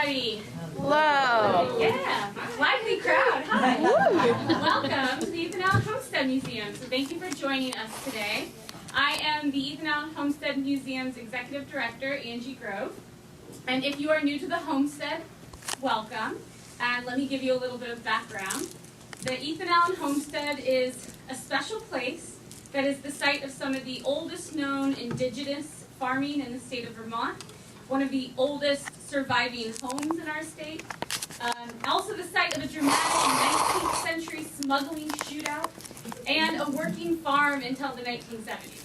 everybody. Hello. Yeah, lively crowd. Hi. Welcome to the Ethan Allen Homestead Museum. So thank you for joining us today. I am the Ethan Allen Homestead Museum's Executive Director, Angie Grove. And if you are new to the homestead, welcome. And let me give you a little bit of background. The Ethan Allen Homestead is a special place that is the site of some of the oldest known indigenous farming in the state of Vermont, one of the oldest surviving homes in our state, also the site of a dramatic 19th century smuggling shootout, and a working farm until the 1970s.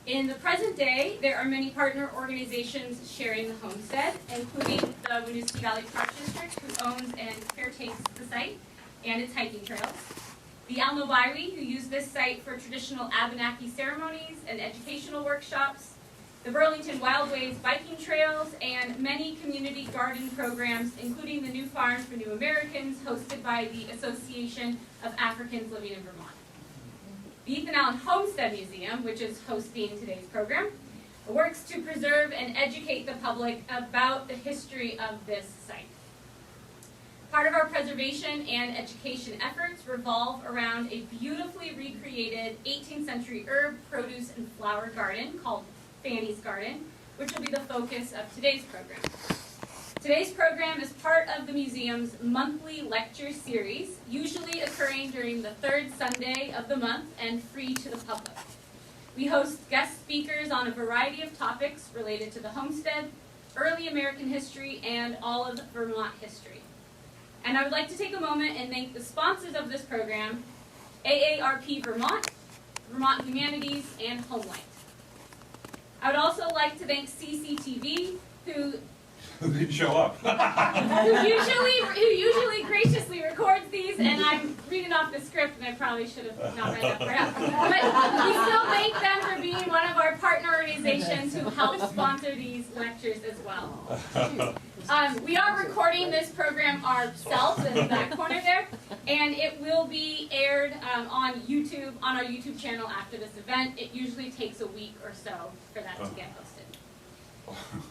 In the present day, there are many partner organizations sharing the homestead, including the Winooski Valley Park District, who owns and caretakes the site and its hiking trails, the Alnobairi, who use this site for traditional Abenaki ceremonies and educational workshops, the Burlington Wildways biking trails, and many community garden programs, including the New Farm for New Americans, hosted by the Association of Africans Living in Vermont. The Ethan Allen Homestead Museum, which is hosting today's program, works to preserve and educate the public about the history of this site. Part of our preservation and education efforts revolve around a beautifully recreated 18th century herb, produce, and flower garden called Fanny's Garden, which will be the focus of today's program. Today's program is part of the museum's monthly lecture series, usually occurring during the third Sunday of the month and free to the public. We host guest speakers on a variety of topics related to the homestead, early American history, and all of Vermont history. And I would like to take a moment and thank the sponsors of this program, AARP Vermont, Vermont Humanities, and Homelight. I would also like to thank CCTV, who didn't show up. who usually graciously records these, and I'm reading off the script, and I probably should have not read that part out. But we still thank them for being one of our partner organizations who help sponsor these lectures as well. We are recording this program ourselves in the back corner there, and it will be aired on YouTube, on our YouTube channel after this event. It usually takes a week or so for that to get posted.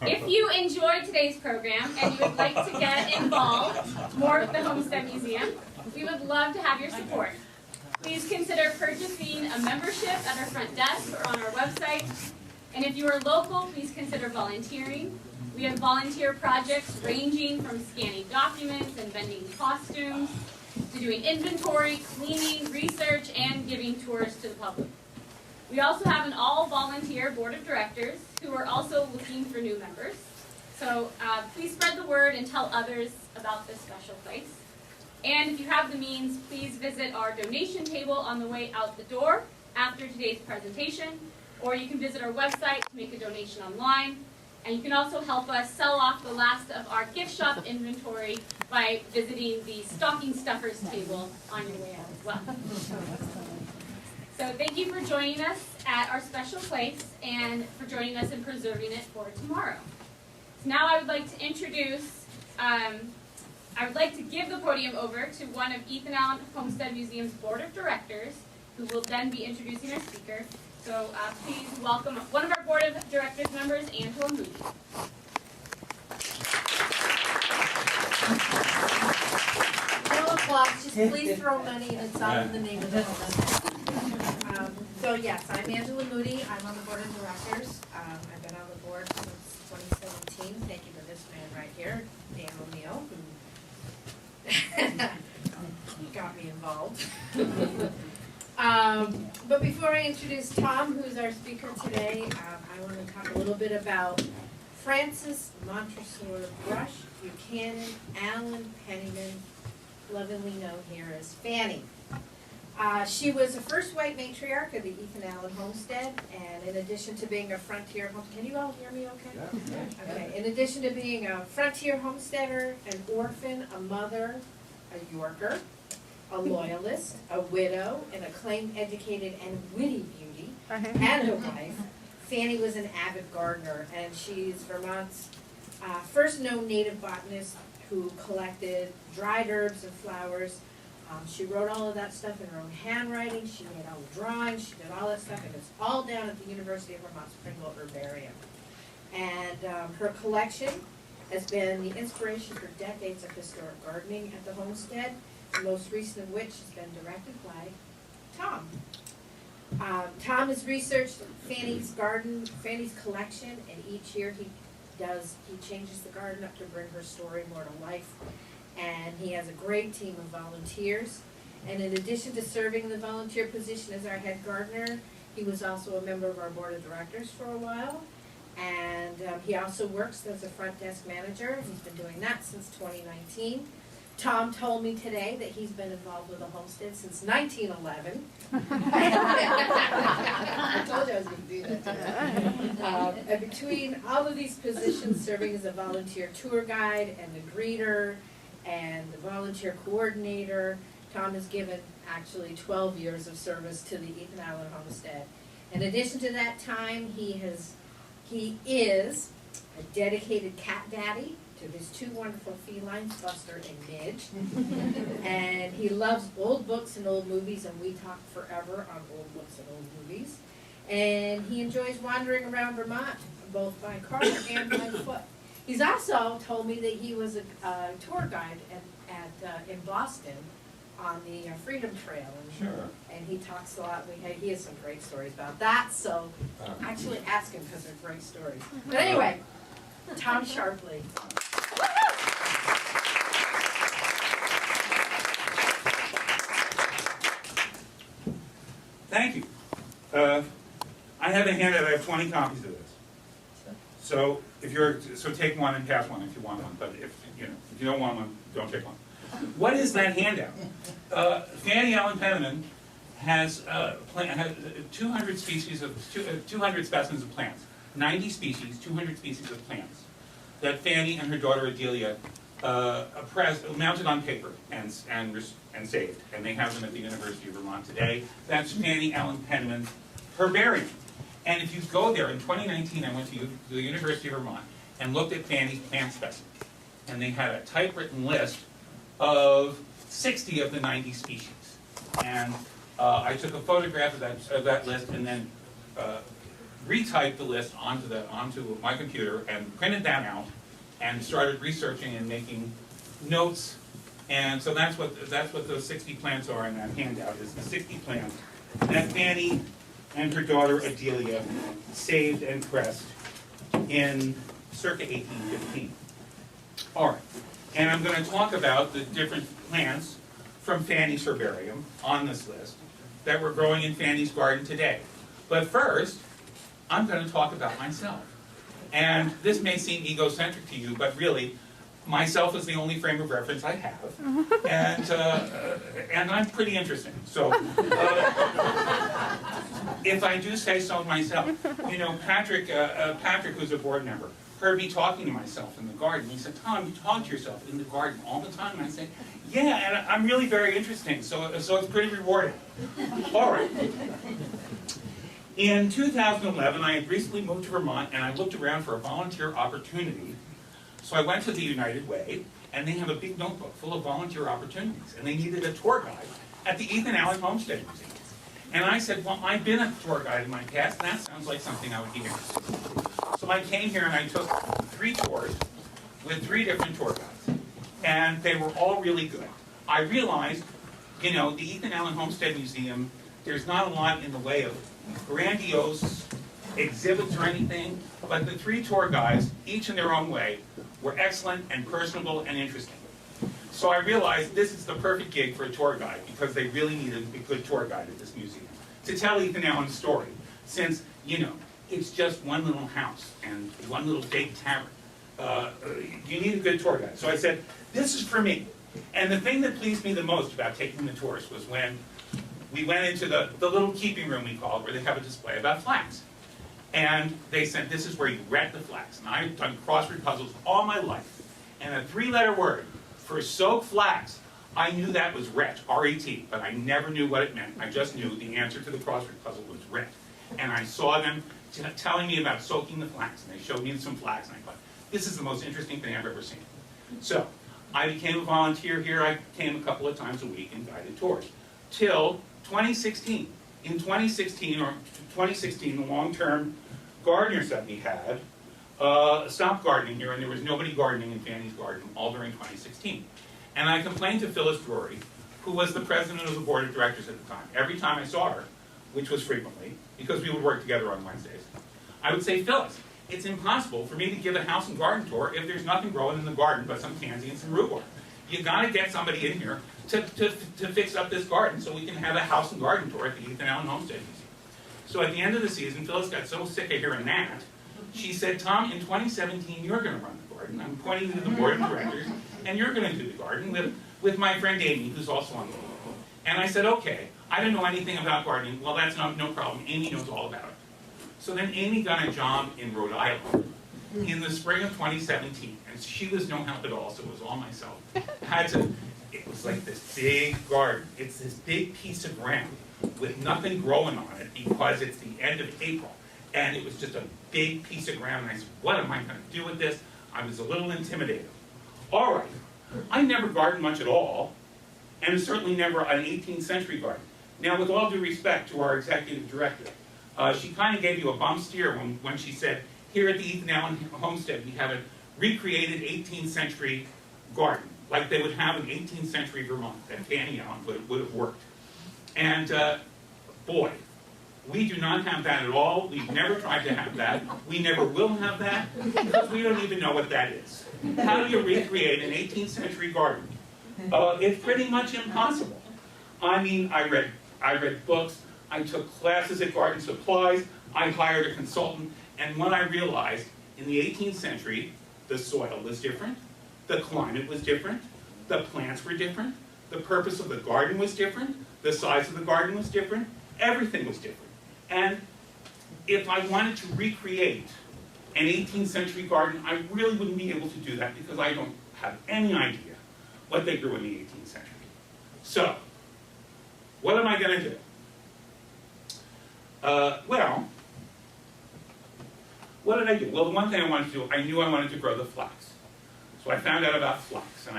If you enjoyed today's program and you would like to get involved more with the Homestead Museum, we would love to have your support. Please consider purchasing a membership at our front desk or on our website. And if you are local, please consider volunteering. We have volunteer projects ranging from scanning documents and vending costumes to doing inventory, cleaning, research, and giving tours to the public. We also have an all-volunteer board of directors who are also looking for new members. So please spread the word and tell others about this special place. And if you have the means, please visit our donation table on the way out the door after today's presentation, or you can visit our website to make a donation online. And you can also help us sell off the last of our gift shop inventory by visiting the stocking stuffers table on your way out as well. So thank you for joining us at our special place and for joining us in preserving it for tomorrow. So now I would like to introduce, I would like to give the podium over to one of Ethan Allen Homestead Museum's board of directors, who will then be introducing our speaker. So please welcome one of our board of directors members, Angela Moody. No applause, just please throw money and it's all in the name of the homestead. So yes, I'm Angela Moody. I'm on the board of directors. I've been on the board since 2017. Thank you to this man right here, Dan O'Neill, who got me involved. But before I introduce Tom, who's our speaker today, I want to talk a little bit about Frances Montresor Brush Buchanan Allen Penniman, lovingly known here as Fanny. She was the first white matriarch of the Ethan Allen Homestead, and in addition to being a frontier homesteader, can you all hear me okay? Yeah. Okay. In addition to being a frontier homesteader, an orphan, a mother, a Yorker, a loyalist, a widow, an acclaimed, educated, and witty beauty, and a wife, Fanny was an avid gardener, and she's Vermont's first known native botanist who collected dried herbs and flowers. She wrote all of that stuff in her own handwriting. She made all the drawings. She did all that stuff, and it's all down at the University of Vermont's Pringle Herbarium. And her collection has been the inspiration for decades of historic gardening at the homestead, the most recent of which has been directed by Tom. Tom has researched Fanny's collection, and each year he changes the garden up to bring her story more to life. And he has a great team of volunteers. And in addition to serving in the volunteer position as our head gardener, he was also a member of our board of directors for a while. And he also works as a front desk manager. He's been doing that since 2019. Tom told me today that he's been involved with the homestead since 1911. I told you I was going to do that today. And between all of these positions, serving as a volunteer tour guide and the greeter and the volunteer coordinator, Tom has given actually 12 years of service to the Ethan Allen Homestead. In addition to that time, he is a dedicated cat daddy to his two wonderful felines, Buster and Midge. And he loves old books and old movies, and we talk forever on old books and old movies. And he enjoys wandering around Vermont, both by car and by foot. He's also told me that he was a tour guide in Boston on the Freedom Trail. And, sure. And he talks a lot. He has some great stories about that, so actually ask him because they're great stories. But anyway, Tom Sharpley. Thank you. I have a handout. I have 20 copies of this. So take one and pass one if you want one. But if you don't want one, don't take one. What is that handout? Fanny Allen Penniman has 200 species of 200 specimens of plants, 90 species, 200 species of plants that Fanny and her daughter Adelia mounted on paper and saved, and they have them at the University of Vermont today. That's Fanny Allen Penniman's Herbarium. And if you go there, in 2019, I went to the University of Vermont and looked at Fanny's plant specimens, and they had a typewritten list of 60 of the 90 species. And I took a photograph of that list and then retyped the list onto my computer and printed that out and started researching and making notes. And so that's what those 60 plants are in that handout, is the 60 plants that Fanny and her daughter Adelia saved and pressed in circa 1815. All right, and I'm going to talk about the different plants from Fanny's herbarium on this list that we're growing in Fanny's garden today. But first, I'm going to talk about myself. And this may seem egocentric to you, but really, myself is the only frame of reference I have, and I'm pretty interesting. So, if I do say so myself, Patrick, who's a board member, heard me talking to myself in the garden. He said, "Tom, you talk to yourself in the garden all the time." And I said, "Yeah, and I'm really very interesting, so it's pretty rewarding." All right. In 2011, I had recently moved to Vermont, and I looked around for a volunteer opportunity. So I went to the United Way, and they have a big notebook full of volunteer opportunities, and they needed a tour guide at the Ethan Allen Homestead Museum. And I said, well, I've been a tour guide in my past, and that sounds like something I would be interested in. So I came here and I took 3 tours with 3 different tour guides, and they were all really good. I realized, the Ethan Allen Homestead Museum, there's not a lot in the way of grandiose exhibits or anything, but the 3 tour guides, each in their own way, were excellent and personable and interesting. So I realized this is the perfect gig for a tour guide, because they really needed a good tour guide at this museum to tell Ethan Allen's story, since, it's just one little house and one little big tavern. You need a good tour guide. So I said, this is for me. And the thing that pleased me the most about taking the tours was when we went into the little keeping room, we call it, where they have a display about flax. And they said, this is where you ret the flax. And I've done crossword puzzles all my life. And a 3-letter word for soak flax, I knew that was ret, R-E-T, but I never knew what it meant. I just knew the answer to the crossword puzzle was ret. And I saw them telling me about soaking the flax, and they showed me some flax, and I thought, this is the most interesting thing I've ever seen. So I became a volunteer here. I came a couple of times a week and guided tours, till 2016. In 2016, the long-term gardeners that we had stopped gardening here, and there was nobody gardening in Fanny's garden all during 2016. And I complained to Phyllis Drury, who was the president of the board of directors at the time. Every time I saw her, which was frequently, because we would work together on Wednesdays, I would say, Phyllis, it's impossible for me to give a house and garden tour if there's nothing growing in the garden but some tansy and some rhubarb. You gotta get somebody in here to fix up this garden so we can have a house and garden tour at the Ethan Allen Homestead Museum. So at the end of the season, Phyllis got so sick of hearing that, she said, Tom, in 2017, you're gonna run the garden. I'm pointing you to the board of directors, and you're gonna do the garden with my friend Amy, who's also on the board. And I said, okay, I don't know anything about gardening. Well, that's no problem. Amy knows all about it. So then Amy got a job in Rhode Island in the spring of 2017, and she was no help at all, so it was all myself. It was like this big garden. It's this big piece of ground with nothing growing on it because it's the end of April. And it was just a big piece of ground, and I said, what am I gonna do with this? I was a little intimidated. All right, I never gardened much at all, and certainly never an 18th century garden. Now, with all due respect to our executive director, she kind of gave you a bum steer when she said, here at the Ethan Allen Homestead, we have a recreated 18th century garden, like they would have in 18th century Vermont, that Fanny Allen would have worked. And boy, we do not have that at all. We've never tried to have that. We never will have that, because we don't even know what that is. How do you recreate an 18th century garden? It's pretty much impossible. I mean, I read books, I took classes at garden supplies, I hired a consultant, and when I realized in the 18th century, the soil was different, the climate was different, the plants were different, the purpose of the garden was different, the size of the garden was different, everything was different. And if I wanted to recreate an 18th century garden, I really wouldn't be able to do that because I don't have any idea what they grew in the 18th century. So, what am I going to do? Well, what did I do? Well, the one thing I wanted to do, I knew I wanted to grow the flax. So I found out about flax, and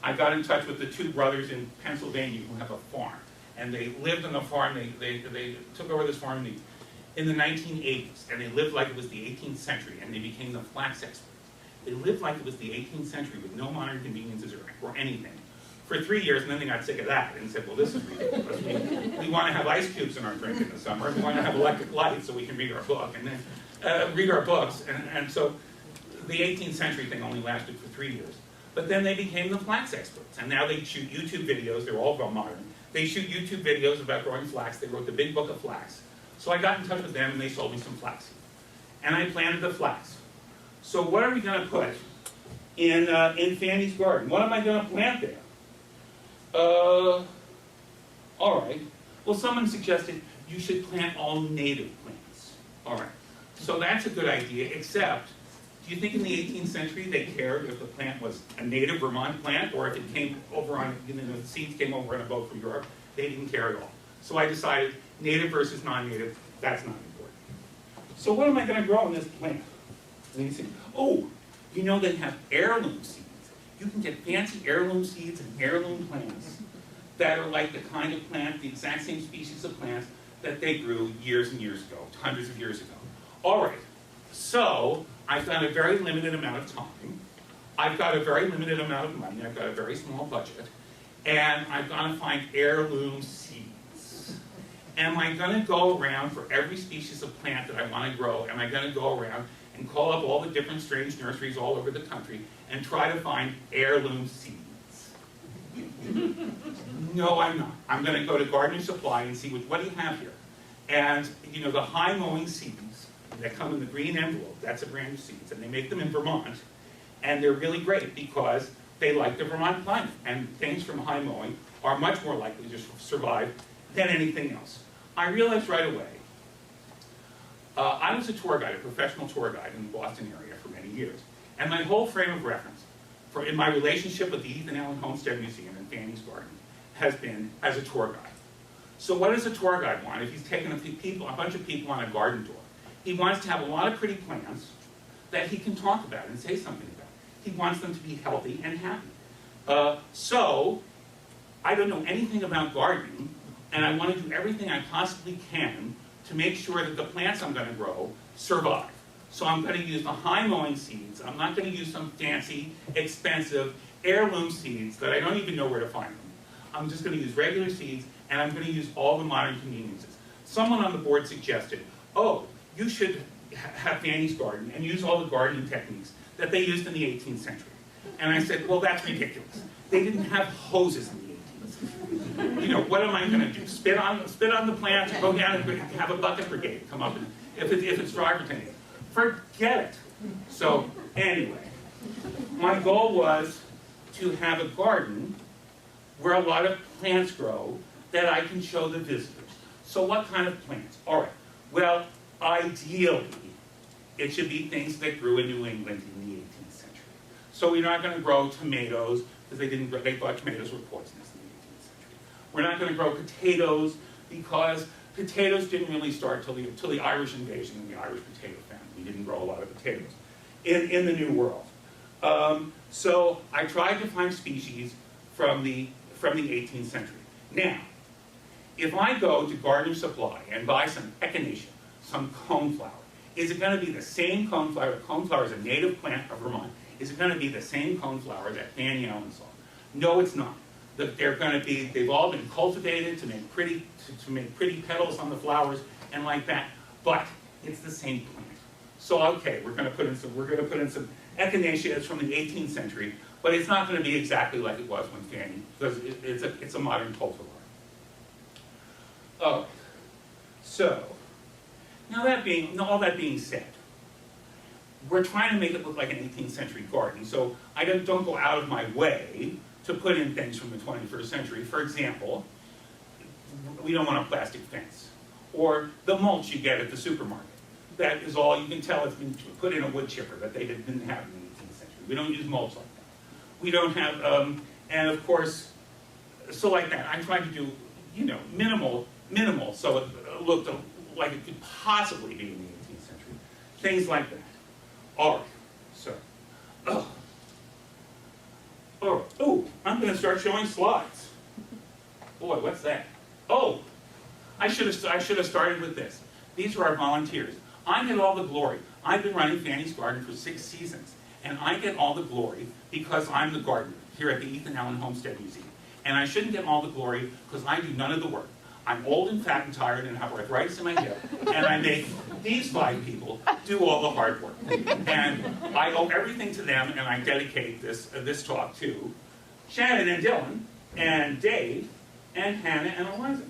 I got in touch with the two brothers in Pennsylvania who have a farm. And they lived on the farm, they took over this farm in the 1980s, and they lived like it was the 18th century, and they became the flax experts. They lived like it was the 18th century with no modern conveniences or anything for 3 years, and then they got sick of that and said, well, this is ridiculous. We want to have ice cubes in our drink in the summer, we want to have electric lights so we can read our book, and then read our books, and so the 18th century thing only lasted for 3 years. But then they became the flax experts, and now they shoot YouTube videos, they're all modern. They shoot YouTube videos about growing flax, they wrote the big book of flax. So I got in touch with them and they sold me some flax. And I planted the flax. So what are we going to put in Fanny's garden? What am I going to plant there? All right. Well, someone suggested you should plant all native plants. All right. So that's a good idea, except, do you think in the 18th century they cared if the plant was a native Vermont plant or if it came over on, the seeds came over on a boat from Europe? They didn't care at all. So I decided native versus non-native, that's not important. So what am I going to grow in this plant? Let me see. Oh, you know they have heirloom seeds. You can get fancy heirloom seeds and heirloom plants that are like the kind of plant, the exact same species of plants that they grew years and years ago, hundreds of years ago. All right, so I've got a very limited amount of time. I've got a very limited amount of money. I've got a very small budget. And I've got to find heirloom seeds. Am I going to go around for every species of plant that I want to grow? Am I going to go around and call up all the different strange nurseries all over the country and try to find heirloom seeds? No, I'm not. I'm going to go to Garden Supply and see what do you have here. And, you know, the high mowing seeds that come in the green envelope, that's a brand of seeds, and they make them in Vermont, and they're really great because they like the Vermont climate, and things from high mowing are much more likely to survive than anything else. I realized right away, I was a tour guide, a professional tour guide in the Boston area for many years, and my whole frame of reference in my relationship with the Ethan Allen Homestead Museum and Fanny's Garden has been as a tour guide. So what does a tour guide want if he's taking a bunch of people on a garden tour? He wants to have a lot of pretty plants that he can talk about and say something about. He wants them to be healthy and happy. So, I don't know anything about gardening, and I want to do everything I possibly can to make sure that the plants I'm going to grow survive. So I'm going to use the high mowing seeds. I'm not going to use some fancy, expensive heirloom seeds that I don't even know where to find them. I'm just going to use regular seeds, and I'm going to use all the modern conveniences. Someone on the board suggested, oh, you should have Fanny's garden and use all the gardening techniques that they used in the 18th century. And I said, well, that's ridiculous. They didn't have hoses in the 18th century. You know, what am I going to do? Spit on the plants, go down and have a bucket brigade come up, and if it's dry for 10 days. Forget it. So anyway, my goal was to have a garden where a lot of plants grow that I can show the visitors. So what kind of plants? All right. Well, ideally, it should be things that grew in New England in the 18th century. So we're not going to grow tomatoes because they thought tomatoes were poisonous in the 18th century. We're not going to grow potatoes because potatoes didn't really start till the Irish invasion and the Irish potato famine. We didn't grow a lot of potatoes in the New World. So I tried to find species from the 18th century. Now, if I go to Garden Supply and buy some echinacea, some coneflower, is it going to be the same coneflower? Coneflower is a native plant of Vermont. Is it going to be the same coneflower that Fanny Allen saw? No, it's not. They've all been cultivated to make pretty petals on the flowers and like that, but it's the same plant. So okay, we're going to put in some echinaceas from the 18th century, but it's not going to be exactly like it was when Fanny, because it's a modern cultivar. Oh, so now all that being said, we're trying to make it look like an 18th century garden. So I don't go out of my way to put in things from the 21st century. For example, we don't want a plastic fence, or the mulch you get at the supermarket. That is all you can tell it's been put in a wood chipper that they didn't have in the 18th century. We don't use mulch like that. We don't have, and of course, so like that. I'm trying to do, minimal, so it looked like it could possibly be in the 18th century. Things like that. All right, so, oh, I'm going to start showing slides. Boy, what's that? Oh, I should have started with this. These are our volunteers. I get all the glory. I've been running Fanny's Garden for 6 seasons, and I get all the glory because I'm the gardener here at the Ethan Allen Homestead Museum. And I shouldn't get all the glory because I do none of the work. I'm old and fat and tired and have arthritis in my hip, and I make these 5 people do all the hard work. And I owe everything to them, and I dedicate this talk to Shannon and Dylan, and Dave, and Hannah and Eliza.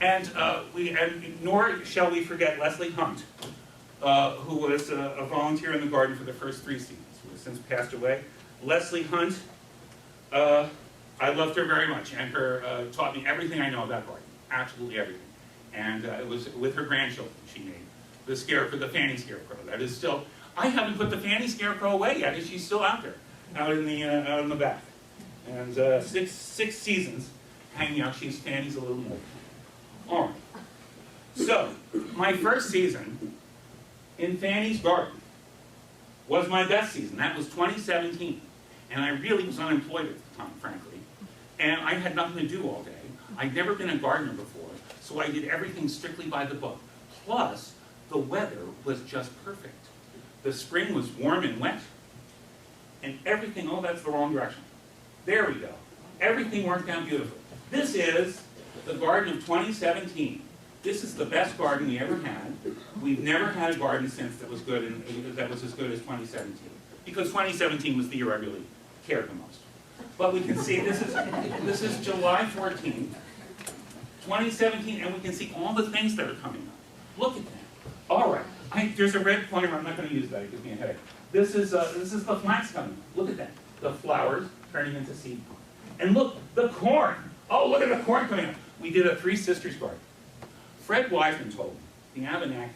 And nor shall we forget Leslie Hunt, who was a volunteer in the garden for the first 3 seasons, who has since passed away. Leslie Hunt, I loved her very much, and her taught me everything I know about gardening, absolutely everything. And it was with her grandchildren she made the Fanny Scarecrow. That is still, I haven't put the Fanny Scarecrow away yet, she's still out there, out in the back. And 6 seasons hanging out. Fanny's a little more. All right. So, my first season in Fanny's Garden was my best season. That was 2017. And I really was unemployed at the time, frankly. And I had nothing to do all day. I'd never been a gardener before, so I did everything strictly by the book. Plus, the weather was just perfect. The spring was warm and wet. And everything, oh, that's the wrong direction. There we go. Everything worked out beautifully. This is the garden of 2017. This is the best garden we ever had. We've never had a garden since that was good and that was as good as 2017. Because 2017 was the year I really cared the most. But we can see this is July 14th, 2017, and we can see all the things that are coming up. Look at that. All right. There's a red pointer. I'm not going to use that. It gives me a headache. This is the flax coming up. Look at that. The flowers turning into seed. And look, the corn. Oh, look at the corn coming up. We did a Three Sisters garden. Fred Wiseman told me the Abenakis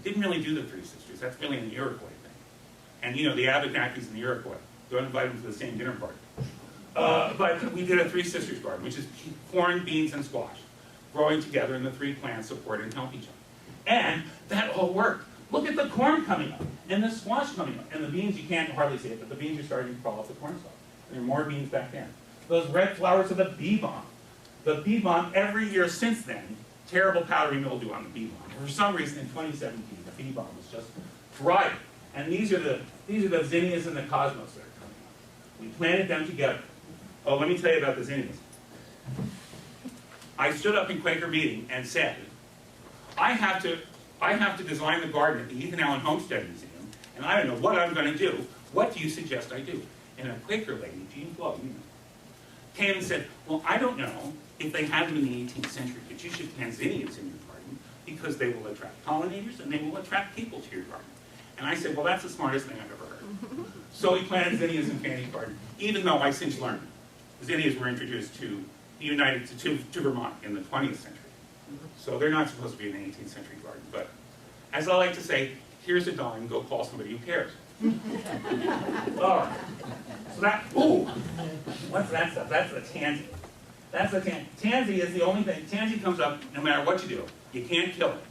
didn't really do the Three Sisters. That's really an Iroquois thing. And the Abenakis and the Iroquois, don't invite them to the same dinner party. But we did a Three Sisters garden, which is corn, beans, and squash, growing together, and the 3 plants support and help each other. And that all worked. Look at the corn coming up, and the squash coming up, and the beans, you can't hardly see it, but the beans are starting to fall off the corn stalk. There are more beans back there. Those red flowers are the bee balm. The bee balm, every year since then, terrible powdery mildew on the bee balm. For some reason in 2017, the bee balm was just dry. And these are the zinnias and the cosmos that are coming up. We planted them together. Oh, let me tell you about the zinnias. I stood up in Quaker meeting and said, I have to design the garden at the Ethan Allen Homestead Museum, and I don't know what I'm going to do. What do you suggest I do? And a Quaker lady, Jean Flo, came and said, well, I don't know if they had them in the 18th century, but you should plant zinnias in your garden because they will attract pollinators and they will attract people to your garden. And I said, well, that's the smartest thing I've ever heard. So we planted zinnias in Fanny's garden, even though I since learned zinnias were introduced to Vermont in the 20th century. So they're not supposed to be in the 18th century garden. But as I like to say, here's a dime, go call somebody who cares. All right. So that, ooh, what's that stuff? That's the tansy. That's the tansy. Tansy is the only thing. Tansy comes up no matter what you do. You can't kill it.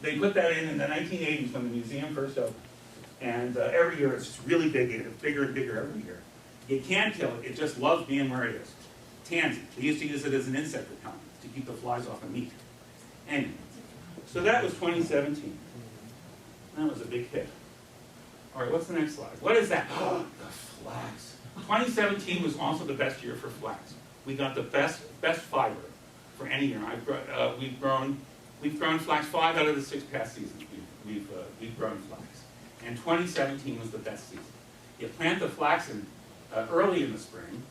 They put that in the 1980s when the museum first opened. And every year it's just really big. It's bigger and bigger every year. You can't kill it. It just loves being where it is. Tansy. They used to use it as an insect repellent to keep the flies off the meat. Anyway, so that was 2017. That was a big hit. All right, what's the next slide? What is that? Oh, the flax. 2017 was also the best year for flax. We got the best fiber for any year. We've grown flax 5 out of the 6 past seasons. We've grown flax, and 2017 was the best season. You plant the flax early in the spring,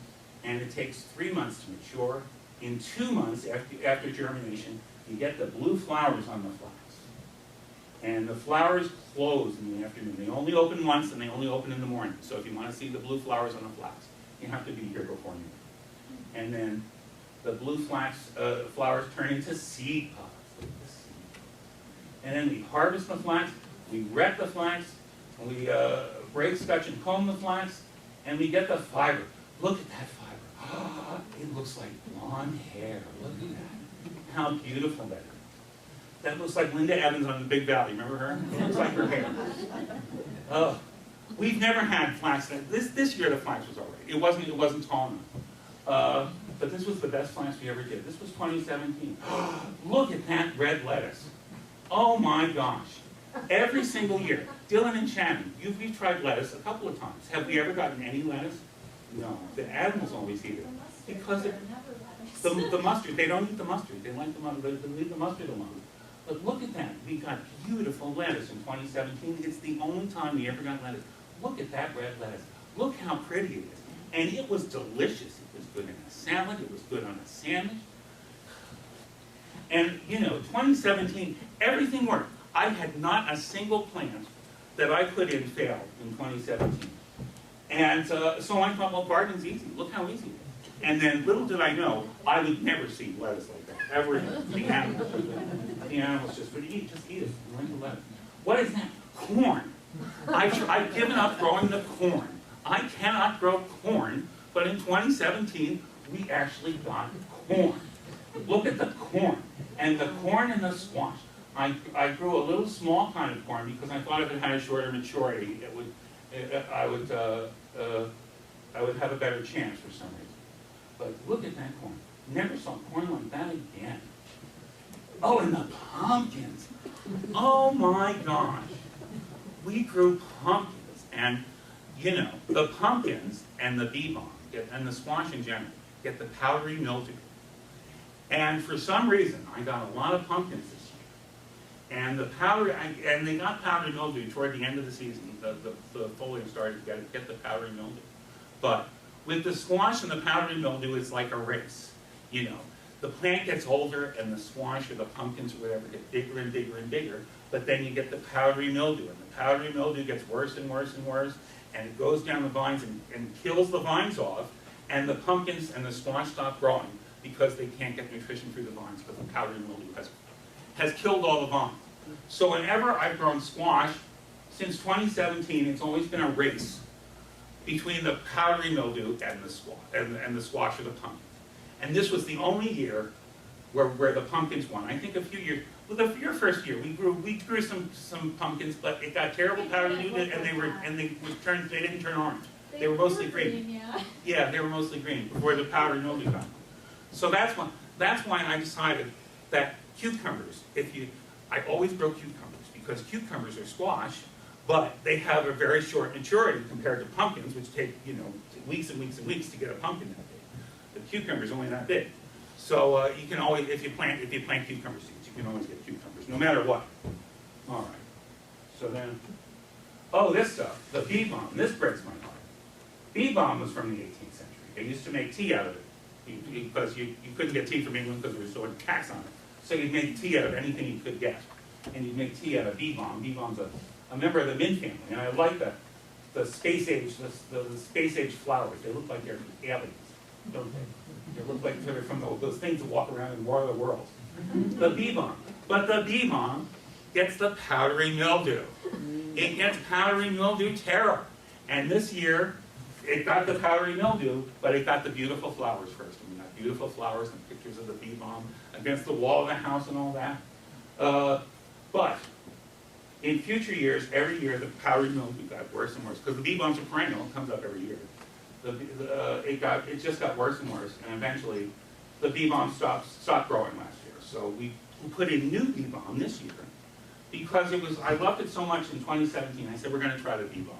and it takes 3 months to mature. In 2 months after germination, you get the blue flowers on the flax. And the flowers close in the afternoon. They only open once, and they only open in the morning. So if you want to see the blue flowers on the flax, you have to be here before noon. And then the blue flowers turn into seed pods. And then we harvest the flax, we wet the flax, and we break, scutch, and comb the flax, and we get the fiber. Look at that fiber. It looks like blonde hair. Look at that. How beautiful that is. That looks like Linda Evans on the Big Valley. Remember her? It looks like her hair. Oh, we've never had flax. This year the flax was all right. It wasn't tall enough. But this was the best flax we ever did. This was 2017. Look at that red lettuce. Oh my gosh. Every single year, Dylan and Shannon, we've tried lettuce a couple of times. Have we ever gotten any lettuce? No. The animals always eat it. Because the mustard, they don't eat the mustard. They like they leave the mustard alone. But look at that. We got beautiful lettuce in 2017. It's the only time we ever got lettuce. Look at that red lettuce. Look how pretty it is. And it was delicious. It was good in a salad. It was good on a sandwich. And, 2017, everything worked. I had not a single plant that I put in failed in 2017. And so I thought, well, gardening's easy. Look how easy it is. And then little did I know, I would never see lettuce like that, ever again. The animals just would eat it. Like the lettuce. What is that? Corn. I've given up growing the corn. I cannot grow corn, but in 2017, we actually got corn. Look at the corn. And the corn and the squash. I grew a little small kind of corn because I thought if it had a shorter maturity, I would have a better chance for some reason. But look at that corn. Never saw corn like that again. Oh, and the pumpkins. Oh my gosh. We grew pumpkins, and the pumpkins and the bee balm and the squash in general get the powdery mildew. And for some reason, I got a lot of pumpkins this year. And and they got powdery mildew toward the end of the season. The foliage started to get the powdery mildew. But with the squash and the powdery mildew, it's like a race. The plant gets older, and the squash or the pumpkins or whatever get bigger and bigger and bigger. But then you get the powdery mildew, and the powdery mildew gets worse and worse and worse, and it goes down the vines and kills the vines off, and the pumpkins and the squash stop growing because they can't get nutrition through the vines because the powdery mildew has killed all the vines. So whenever I've grown squash, since 2017, it's always been a race between the powdery mildew and the squash or the pumpkin. And this was the only year where the pumpkins won. I think a few years. Well, your first year we grew some pumpkins, but it got terrible powdery mildew, and they didn't turn orange. They were mostly green. Yeah. Yeah, they were mostly green before the powdery mildew got. So that's one. that's why I decided that cucumbers, I always grow cucumbers because cucumbers are squash, but they have a very short maturity compared to pumpkins, which take, weeks and weeks and weeks to get a pumpkin that big. The cucumber's only that big. So you can always, if you plant cucumber seeds, you can always get cucumbers, no matter what. All right. So then, this stuff, the bee balm, this breaks my heart. Bee balm was from the 18th century. They used to make tea out of it because you couldn't get tea from England because there was so much tax on it. So you'd make tea out of anything you could get. And you'd make tea out of bee balm. Bee balm's a member of the mint family. And I like the space age flowers. They look like they're aliens, don't they? They look like they're from those things that walk around in War of the Worlds. The bee balm. But the bee balm gets the powdery mildew. It gets powdery mildew terror. And this year, it got the powdery mildew, but it got the beautiful flowers first. And we got beautiful flowers and pictures of the bee balm against the wall of the house and all that. But in future years, every year, the powdery mildew got worse and worse because the bee balm's a perennial, it comes up every year. It just got worse and worse, and eventually the bee balm stopped growing last year. So we put in new bee balm this year because I loved it so much in 2017. I said we're going to try the bee balm.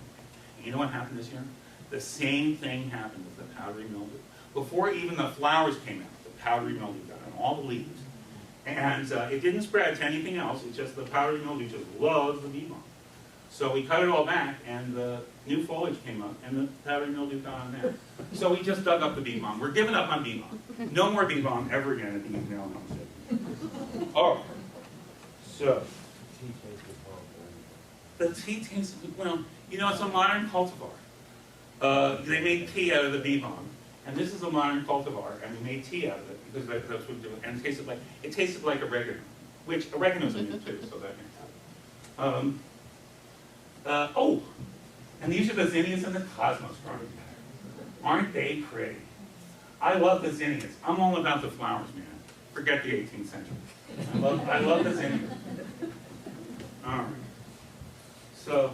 And you know what happened this year? The same thing happened with the powdery mildew. Before even the flowers came out, the powdery mildew got on all the leaves. And it didn't spread to anything else. It's just the powdery mildew just loves the bee balm. So we cut it all back, and the new foliage came up, and the powdery mildew got on there. So we just dug up the bee balm. We're giving up on bee balm. No more bee balm ever again at the Ethan Allen Homestead. Oh, so the tea tastes well. It's a modern cultivar. They made tea out of the bee balm, and this is a modern cultivar, and we made tea out of it because that's what we do. And it tasted like oregano, which oregano's in it too, so that makes sense. And these are the zinnias and the cosmos growing. Aren't they pretty? I love the zinnias. I'm all about the flowers, man. Forget the 18th century. I love the zinnias. All right. So.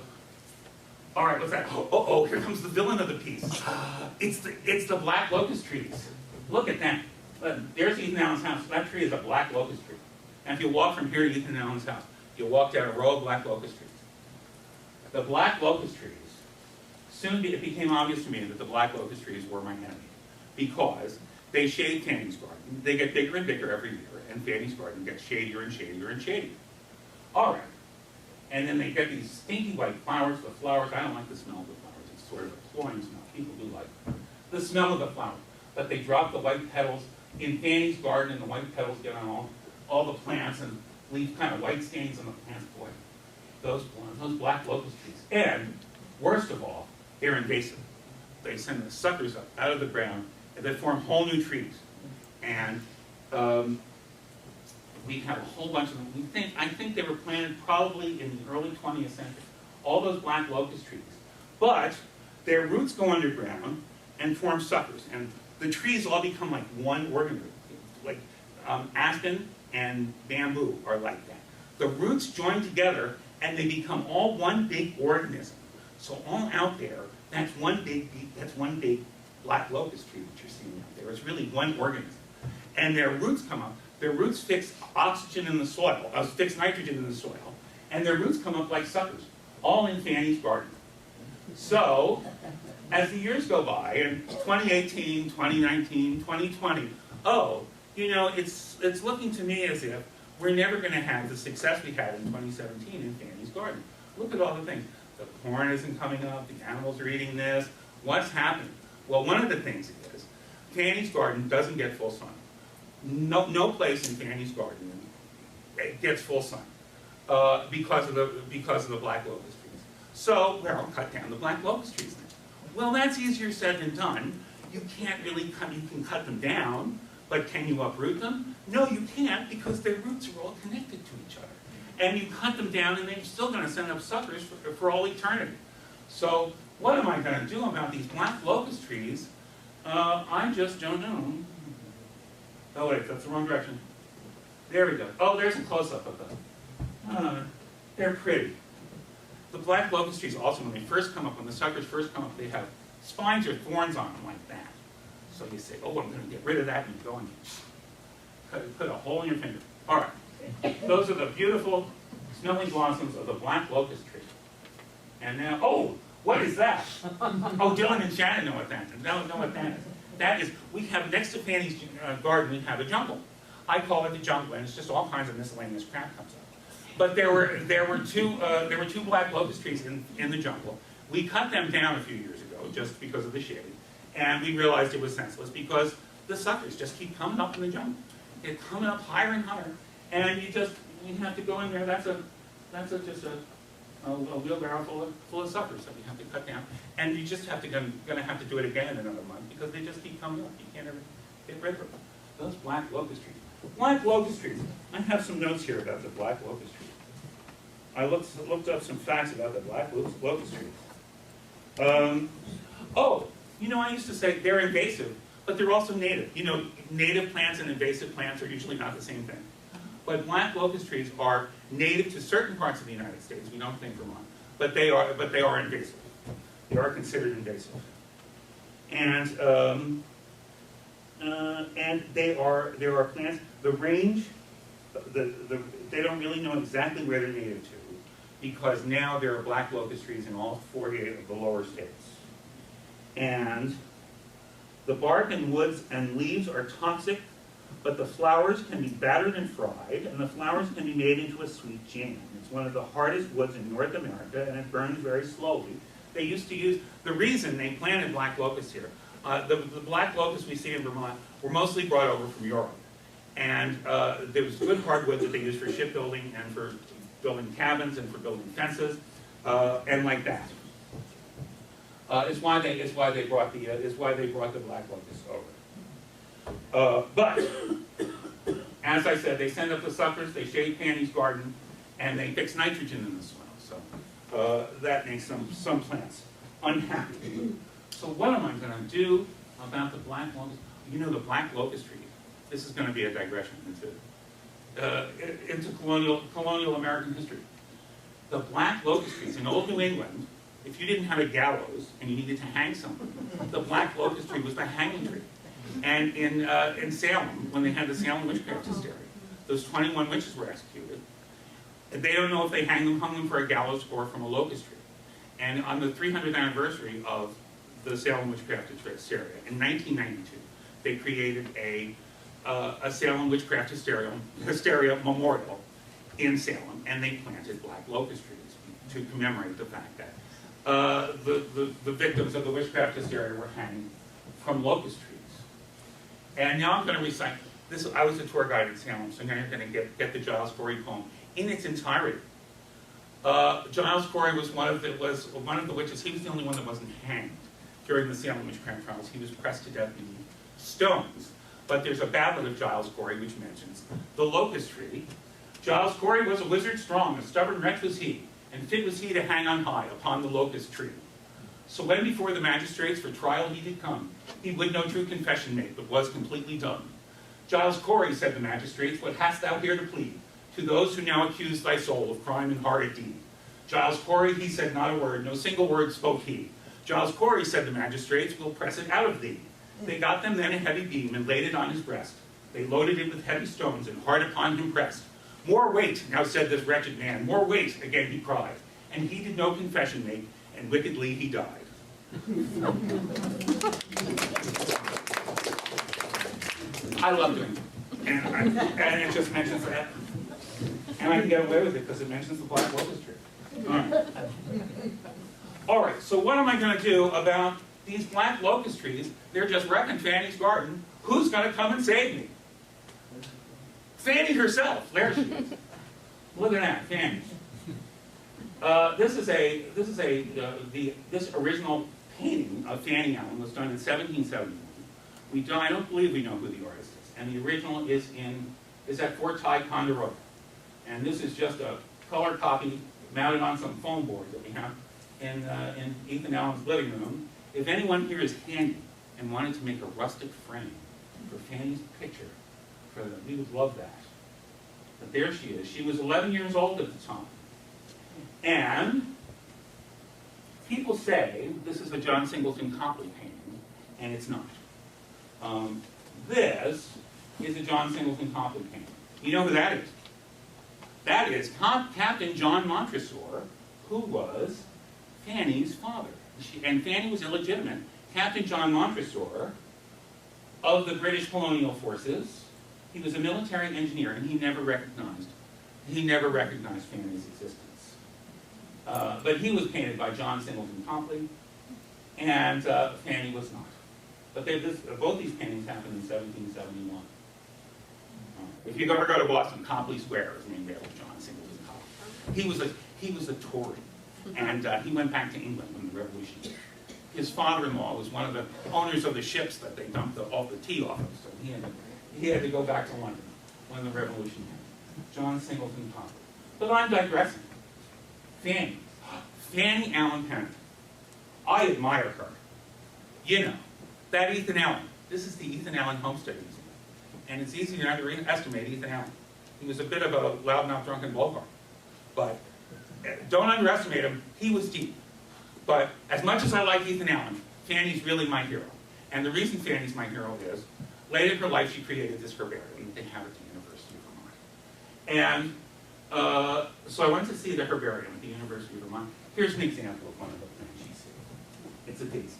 All right, what's that? Oh, here comes the villain of the piece. It's the black locust trees. Look at that. There's Ethan Allen's house. That tree is a black locust tree. And if you walk from here to Ethan Allen's house, you'll walk down a row of black locust trees. The black locust trees, it became obvious to me that the black locust trees were my enemy because they shade Fanny's garden. They get bigger and bigger every year, and Fanny's garden gets shadier and shadier and shadier. All right. And then they get these stinky white flowers. The flowers, I don't like the smell of the flowers. It's sort of a cloying smell. People do like it. The smell of the flowers. But they drop the white petals in Fanny's garden, and the white petals get on all the plants and leave kind of white stains on the plants. Boy, those black locust trees. And worst of all, they're invasive. They send the suckers up out of the ground, and they form whole new trees. And we have a whole bunch of them. I think they were planted probably in the early 20th century. All those black locust trees. But their roots go underground and form suckers. And the trees all become like one organism. Like aspen and bamboo are like that. The roots join together and they become all one big organism. So all out there, that's one big black locust tree that you're seeing out there. It's really one organism. And their roots come up. Their roots fix oxygen in the soil, fix nitrogen in the soil, and their roots come up like suckers, all in Fanny's garden. So, as the years go by, in 2018, 2019, 2020, it's looking to me as if we're never going to have the success we had in 2017 in Fanny's garden. Look at all the things. The corn isn't coming up, the animals are eating this. What's happening? Well, one of the things is, Fanny's garden doesn't get full sun. No place in Fanny's garden gets full sun because of the black locust trees. So, well, cut down the black locust trees then. Well, that's easier said than done. You can't really you can cut them down, but can you uproot them? No, you can't because their roots are all connected to each other. And you cut them down and they're still going to send up suckers for all eternity. So, what am I going to do about these black locust trees? I just don't know. Oh wait, that's the wrong direction. There we go. Oh, there's a close-up of them. They're pretty. The black locust trees also, when the suckers first come up, they have spines or thorns on them like that. So you say, oh, I'm going to get rid of that, and you go and put a hole in your finger. All right. Those are the beautiful smelling blossoms of the black locust tree. And now, oh, what is that? Oh, Dylan and Shannon know what that is. Know what that is. That is, we have, next to Fanny's garden, we have a jungle. I call it the jungle, and it's just all kinds of miscellaneous crap comes up. But there were two black locust trees in the jungle. We cut them down a few years ago just because of the shade, and we realized it was senseless because the suckers just keep coming up in the jungle. They're coming up higher and higher, and you have to go in there. That's just a wheelbarrow full of suckers that we have to cut down, and you just gonna have to do it again in another month because they just keep coming up. You can't ever get rid of them. Those black locust trees. Black locust trees. I have some notes here about the black locust trees. I looked up some facts about the black locust trees. Oh, I used to say they're invasive, but they're also native. Native plants and invasive plants are usually not the same thing. But black locust trees are native to certain parts of the United States. We don't think Vermont, but they are invasive. They are considered invasive, and there are plants. The range, they don't really know exactly where they're native to, because now there are black locust trees in all 48 of the lower states. And the bark and woods and leaves are toxic, but the flowers can be battered and fried, and the flowers can be made into a sweet jam. It's one of the hardest woods in North America, and it burns very slowly. They used to use, the reason they planted black locusts here, the black locusts we see in Vermont were mostly brought over from Europe. And there was good hardwood that they used for shipbuilding and for building cabins and for building fences, and like that. Is why they brought the black locusts over. But as I said, they send up the suckers, they shade Fanny's garden, and they fix nitrogen in the soil. So that makes some plants unhappy. So what am I going to do about the black locust? The black locust tree. This is going to be a digression into colonial American history. The black locust trees in old New England, if you didn't have a gallows and you needed to hang someone, the black locust tree was the hanging tree. And in Salem, when they had the Salem witchcraft hysteria, those 21 witches were executed. They don't know if they hung them for a gallows or from a locust tree. And on the 300th anniversary of the Salem witchcraft hysteria, in 1992, they created a Salem witchcraft hysteria memorial in Salem, and they planted black locust trees to commemorate the fact that the victims of the witchcraft hysteria were hanged from locust trees. And now I'm going to recite this. I was a tour guide in Salem, so now you're going to get the Giles Corey poem in its entirety. Giles Corey was one of the witches. He was the only one that wasn't hanged during the Salem witchcraft trials. He was pressed to death beneath stones. But there's a ballad of Giles Corey which mentions the locust tree. Giles Corey was a wizard strong, a stubborn wretch was he, and fit was he to hang on high upon the locust tree. So when before the magistrates for trial he did come, he would no true confession make, but was completely dumb. Giles Corey, said the magistrates, what hast thou here to plead to those who now accuse thy soul of crime and horrid deed? Giles Corey, he said not a word, no single word spoke he. Giles Corey, said the magistrates, will press it out of thee. They got them then a heavy beam and laid it on his breast. They loaded it with heavy stones and hard upon him pressed. More weight, now said this wretched man, more weight, again he cried. And he did no confession make, and wickedly he died. I love doing it. And it just mentions that. And I can get away with it because it mentions the black locust tree. All right, so what am I going to do about these black locust trees? They're just wrecking Fanny's garden. Who's going to come and save me? Fanny herself. There she is. Look at that, Fanny. This original painting of Fanny Allen was done in 1771. I don't believe we know who the artist is, and the original is at Fort Ticonderoga. And this is just a color copy mounted on some foam board that we have in Ethan Allen's living room. If anyone here is handy and wanted to make a rustic frame for Fanny's picture, we would love that. But there she is. She was 11 years old at the time. And people say this is a John Singleton Copley painting, and it's not. This is a John Singleton Copley painting. You know who that is? That is Captain John Montresor, who was Fanny's father. And Fanny was illegitimate. Captain John Montresor of the British colonial forces. He was a military engineer, and he never recognized Fanny's existence. But he was painted by John Singleton Copley, and Fanny was not. But both these paintings happened in 1771. If you ever go to Boston, Copley Square is named after John Singleton Copley. He was a Tory, and he went back to England when the Revolution came. His father-in-law was one of the owners of the ships that they dumped all the tea off of, so he had to go back to London when the Revolution came. John Singleton Copley. But I'm digressing. Fanny Allen Penniman. I admire her. You know, that Ethan Allen. This is the Ethan Allen Homestead Museum. And it's easy to underestimate Ethan Allen. He was a bit of a loudmouth drunken blowhard. But don't underestimate him. He was deep. But as much as I like Ethan Allen, Fanny's really my hero. And the reason Fanny's my hero is, late in her life, she created this herbarium that they have at the University of Vermont. And so I went to see the herbarium at the University of Vermont. Here's an example of one of the plants she saved. It's a daisy.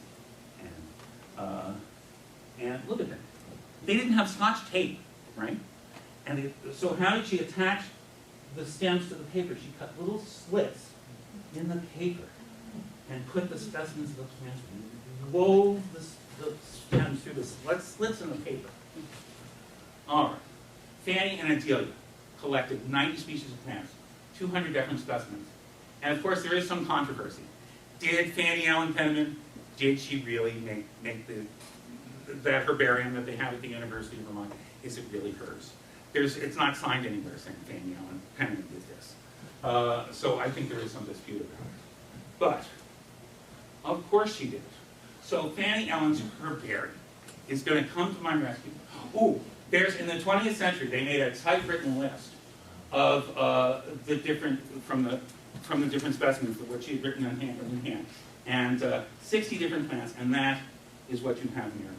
And look at that. They didn't have Scotch tape, right? So how did she attach the stems to the paper? She cut little slits in the paper and put the specimens of the plants, wove the stems through the slits in the paper. All right. Fanny and Adelia collected 90 species of plants, 200 different specimens. And of course, there is some controversy. Did Fanny Allen Penniman, did she really make that herbarium that they have at the University of Vermont? Is it really hers? It's not signed anywhere saying Fanny Allen Penniman did this. So I think there is some dispute about it. But, of course she did. So Fanny Allen's herbarium is going to come to my rescue. Ooh, in the 20th century, they made a typewritten list of the different, from the different specimens of what she had written in hand. And 60 different plants, and that is what you have here.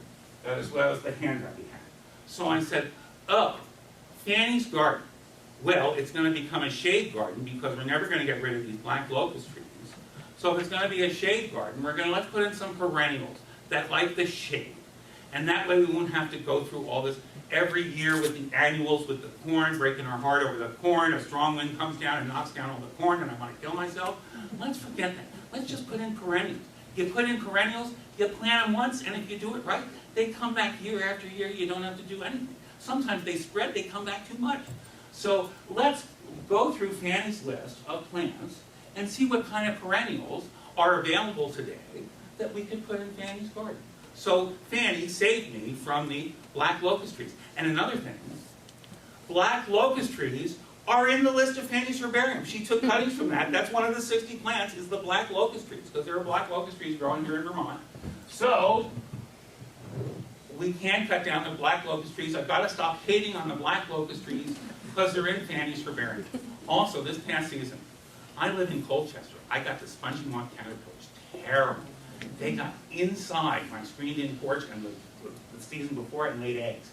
That as well as the handout we had. So I said, oh, Fanny's garden. Well, it's going to become a shade garden because we're never going to get rid of these black locust trees. So if it's going to be a shade garden, let's put in some perennials that like the shade. And that way we won't have to go through all this every year with the annuals, with the corn, breaking our heart over the corn. A strong wind comes down and knocks down all the corn and I want to kill myself. Let's forget that. Let's just put in perennials. You put in perennials, you plant them once, and if you do it right, they come back year after year. You don't have to do anything. Sometimes they spread, they come back too much. So let's go through Fanny's list of plants and see what kind of perennials are available today that we could put in Fanny's garden. So Fanny saved me from the black locust trees. And another thing, black locust trees are in the list of Fanny's herbarium. She took cuttings from that. That's one of the 60 plants is the black locust trees, because there are black locust trees growing here in Vermont. So we can cut down the black locust trees. I've got to stop hating on the black locust trees because they're in Fanny's herbarium. Also, this past season, I live in Colchester. I got the spongy moth caterpillars. Terrible. They got inside my screened-in porch and the season before it and laid eggs.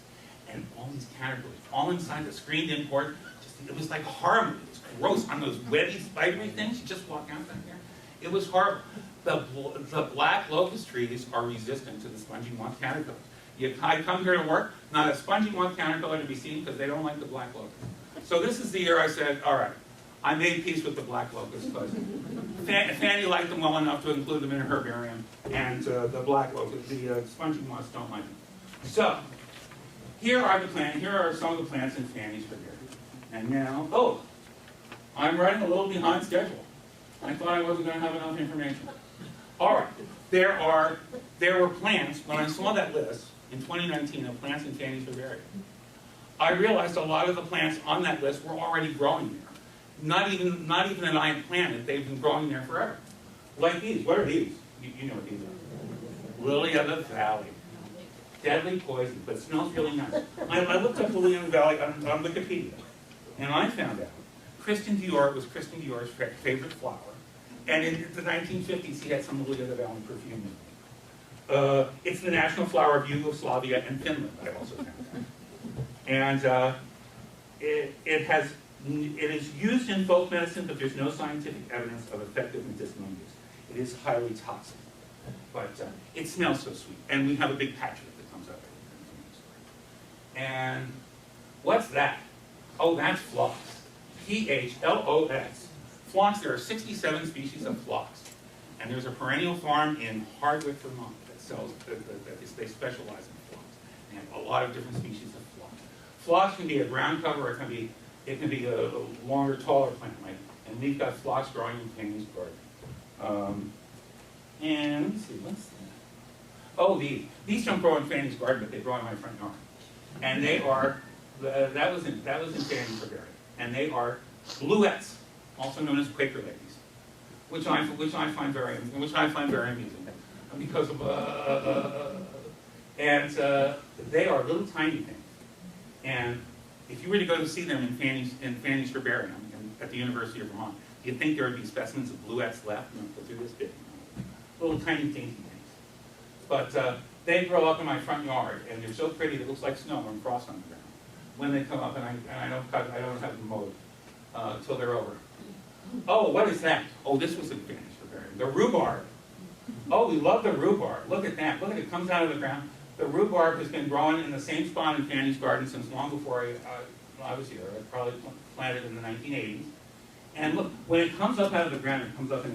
And all these caterpillars, all inside the screened-in porch, it was like horrible. It was gross on those webby, spidery things. You just walk out back there. It was horrible. The black locust trees are resistant to the spongy moth caterpillars. I come here to work, not a spongy moth caterpillar to be seen because they don't like the black locust. So this is the year I said, all right, I made peace with the black locust because Fanny liked them well enough to include them in her herbarium, and the black locust, the spongy moths don't like them. So here are some of the plants in Fanny's herbarium. And now, I'm running a little behind schedule. I thought I wasn't going to have enough information. All right, there were plants, when I saw that list in 2019 of plants in Fanny's herbarium, I realized a lot of the plants on that list were already growing there. Not even that I had planted, they've been growing there forever. Like these, what are these? You know what these are. Lily of the Valley. Deadly poison, but it smells really nice. I looked up Lily of the Valley on Wikipedia, and I found out Christian Dior was Christian Dior's favorite flower. And in the 1950s, he had some Lily of the Valley perfume. It's the national flower of Yugoslavia and Finland, I also found out. And it is used in folk medicine, but there's no scientific evidence of effective medicinal use. It is highly toxic, but it smells so sweet. And we have a big patch of it that comes up. And what's that? Oh, that's phlox. Phlos. Phlox, there are 67 species of phlox. And there's a perennial farm in Hardwick, Vermont that sells, they specialize in phlox. They have a lot of different species of phlox. Phlox can be a ground cover, or it can be a longer, taller plant, right? And we've got phlox growing in Fanny's garden. And let me see, what's that? Oh, these don't grow in Fanny's garden, but they grow in my front yard. And they are, that was in Fanny's herbarium. And they are bluettes, also known as Quaker ladies, which I find very amusing because of they are little tiny things. And if you were to go to see them in Fanny's herbarium at the University of Vermont, you'd think there would be specimens of bluettes left, because they're this big, little tiny dainty things. But they grow up in my front yard, and they're so pretty that it looks like snow and frost on the ground when they come up, and I don't have them mowed till they're over. Oh, what is that? Oh, this was in Fanny's herbarium. The rhubarb. Oh, we love the rhubarb. Look at that. Look at it. It comes out of the ground. The rhubarb has been growing in the same spot in Fanny's garden since long before I was here. I probably planted in the 1980s. And look, when it comes up out of the ground, it comes up in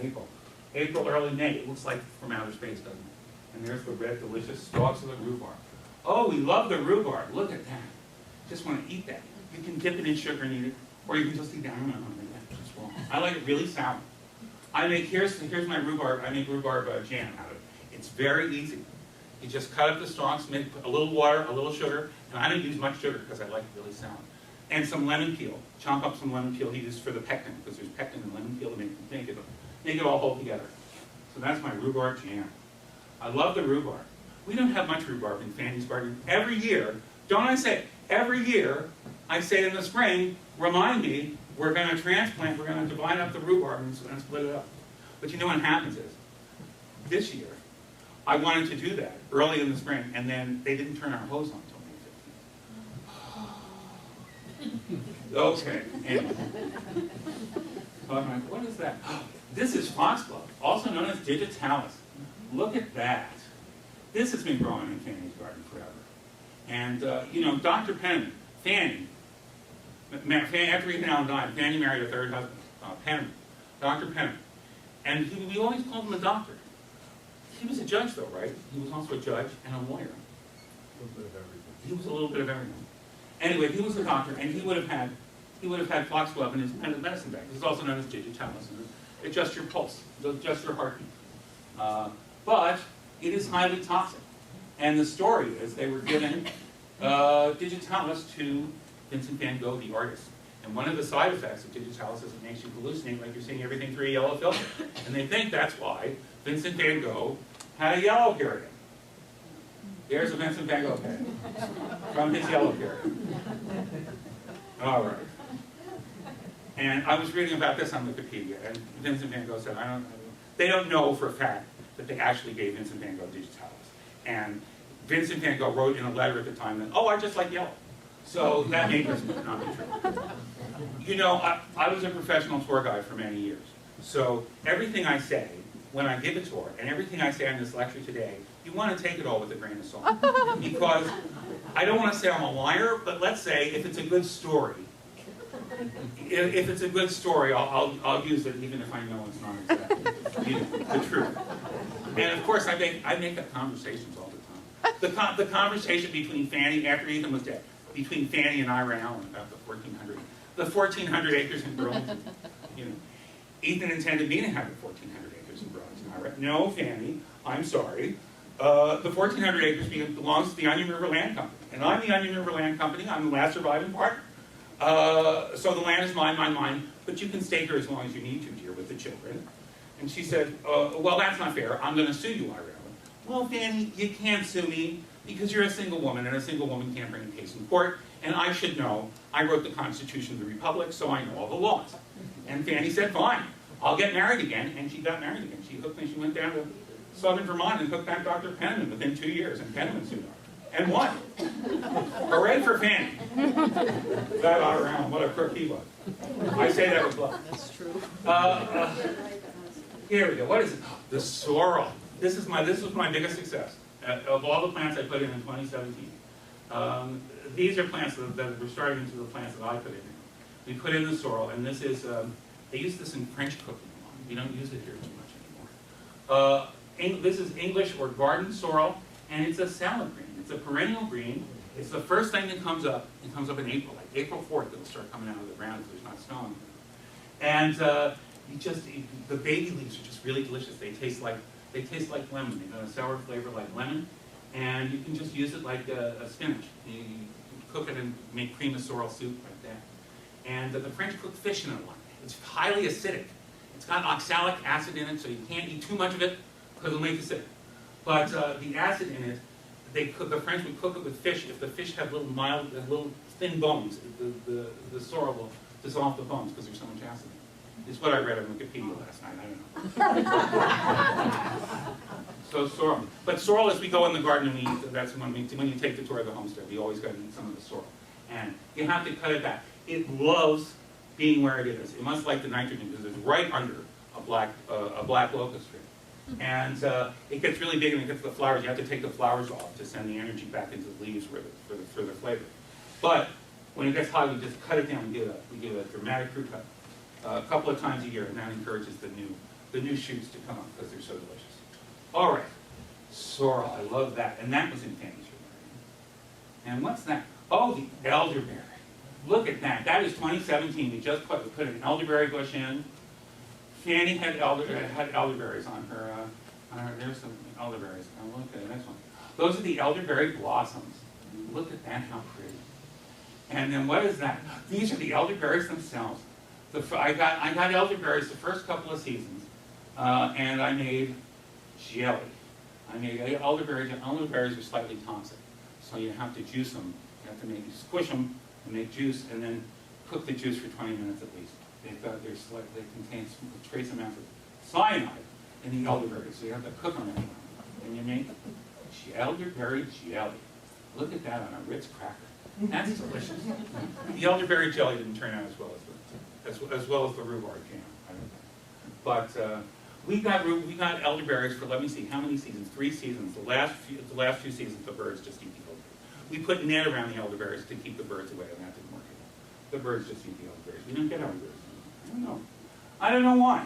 April, early May. It looks like from outer space, doesn't it? And there's the red, delicious stalks of the rhubarb. Oh, we love the rhubarb. Look at that. Just want to eat that. You can dip it in sugar and eat it, or you can just eat that. I like it really sour. Here's my rhubarb. I make rhubarb jam out of it. It's very easy. You just cut up the stalks, make a little water, a little sugar, and I don't use much sugar because I like it really sour. And some lemon peel. Chomp up some lemon peel. He uses for the pectin, because there's pectin in lemon peel to make it all hold together. So that's my rhubarb jam. I love the rhubarb. We don't have much rhubarb in Fanny's garden. Every year, don't I say, every year, I say in the spring, remind me, we're going to transplant, we're going to divide up the rhubarb and split it up. But you know what happens is, this year, I wanted to do that early in the spring, and then they didn't turn our hose on until May 15th. Okay, anyway. So I'm like, what is that? This is foxglove, also known as digitalis. Look at that. This has been growing in Fanny's garden forever. And, Dr. Penniman, Fanny, after Ethan Allen died, Fanny married a third husband, Penniman, Dr. Penniman. And we always called him a doctor. He was a judge, though, right? He was also a judge and a lawyer. A little bit of everything. He was a little bit of everything. Anyway, he was a doctor, and he would have had foxglove in his independent medicine bag. This is also known as digitalis. It adjusts your pulse, it adjusts your heartbeat. But it is highly toxic. And the story is they were given digitalis to Vincent van Gogh, the artist. And one of the side effects of digitalis is it makes you hallucinate like you're seeing everything through a yellow filter. And they think that's why Vincent van Gogh had a yellow period. There's a Vincent van Gogh period from his yellow period. All right. And I was reading about this on Wikipedia, and Vincent van Gogh said, they don't know for a fact that they actually gave Vincent van Gogh digitalis. And Vincent van Gogh wrote in a letter at the time that, I just like yellow. So that may just not be true. I was a professional tour guide for many years. So everything I say when I give a tour, and everything I say in this lecture today, you want to take it all with a grain of salt. Because I don't want to say I'm a liar, but let's say if it's a good story, if it's a good story, I'll use it even if I know it's not exactly the truth. And of course, I make up conversations all the time. The conversation between Fanny, after Ethan was dead, between Fanny and Ira Allen about the 1,400 acres in Burlington. Ethan intended me to have the 1,400 acres in Burlington. Ira, no, Fanny, I'm sorry. The 1,400 acres belongs to the Onion River Land Company. And I'm the Onion River Land Company. I'm the last surviving partner. So the land is mine, but you can stay here as long as you need to, dear, with the children. And she said, well, that's not fair. I'm going to sue you, Ira. Well, Fanny, you can't sue me because you're a single woman, and a single woman can't bring a case in court. And I should know. I wrote the Constitution of the Republic, so I know all the laws. And Fanny said, fine, I'll get married again. And she got married again. She went down to southern Vermont and hooked back Dr. Penniman within 2 years, and Penniman sued her. and won. Hooray for Fanny. That all around, what a crook he was. I say that with love. That's true. Here we go. What is it? The sorrel. This was my biggest success of all the plants I put in 2017. These are plants that were starting into the plants that I put in. We put in the sorrel, and this is they use this in French cooking. We don't use it here too much anymore. This is English or garden sorrel, and it's a salad green. It's a perennial green. It's the first thing that comes up. It comes up in April, like April 4th. It'll start coming out of the ground if there's not snow on it. And the baby leaves are just really delicious. They taste like lemon. They got a sour flavor like lemon, and you can just use it like a spinach. You cook it and make cream of sorrel soup like that. And the French cook fish in it a lot. It's highly acidic. It's got oxalic acid in it, so you can't eat too much of it because it'll make you sick. But the acid in it, the French would cook it with fish. If the fish have little thin bones, the sorrel will dissolve the bones because there's so much acid in it. It's what I read on Wikipedia last night. I don't know. So sorrel. But sorrel, as we go in the garden and we eat, that's when you take the tour of the homestead, we always got to eat some of the sorrel. And you have to cut it back. It loves being where it is. It must like the nitrogen because it's right under a black locust tree. And it gets really big and it gets the flowers. You have to take the flowers off to send the energy back into the leaves for the flavor. But when it gets hot, we just cut it down. We do a dramatic fruit cut a couple of times a year, and that encourages the new shoots to come up because they're so delicious. All right, sorrel. I love that, and that was in Fanny's Herbarium. And what's that? Oh, the elderberry. Look at that. That is 2017. We just put an elderberry bush in. Fanny had elderberries on her. There's some elderberries. I'll look at the next one. Those are the elderberry blossoms. Look at that, how pretty. And then what is that? These are the elderberries themselves. I got elderberries the first couple of seasons, and I made jelly. I made elderberries. Elderberries are slightly toxic, so you have to juice them. You have to squish them and make juice, and then cook the juice for 20 minutes at least. They contain trace amounts of cyanide in the elderberries, so you have to cook them anyway. And you make elderberry jelly. Look at that on a Ritz cracker. That's delicious. The elderberry jelly didn't turn out as well as the rhubarb jam. But we got elderberries for, let me see, how many seasons? 3 seasons. The last few seasons, the birds just eat the elderberries. We put net around the elderberries to keep the birds away, and that didn't work at all. The birds just eat the elderberries. We didn't get elderberries. I don't know why.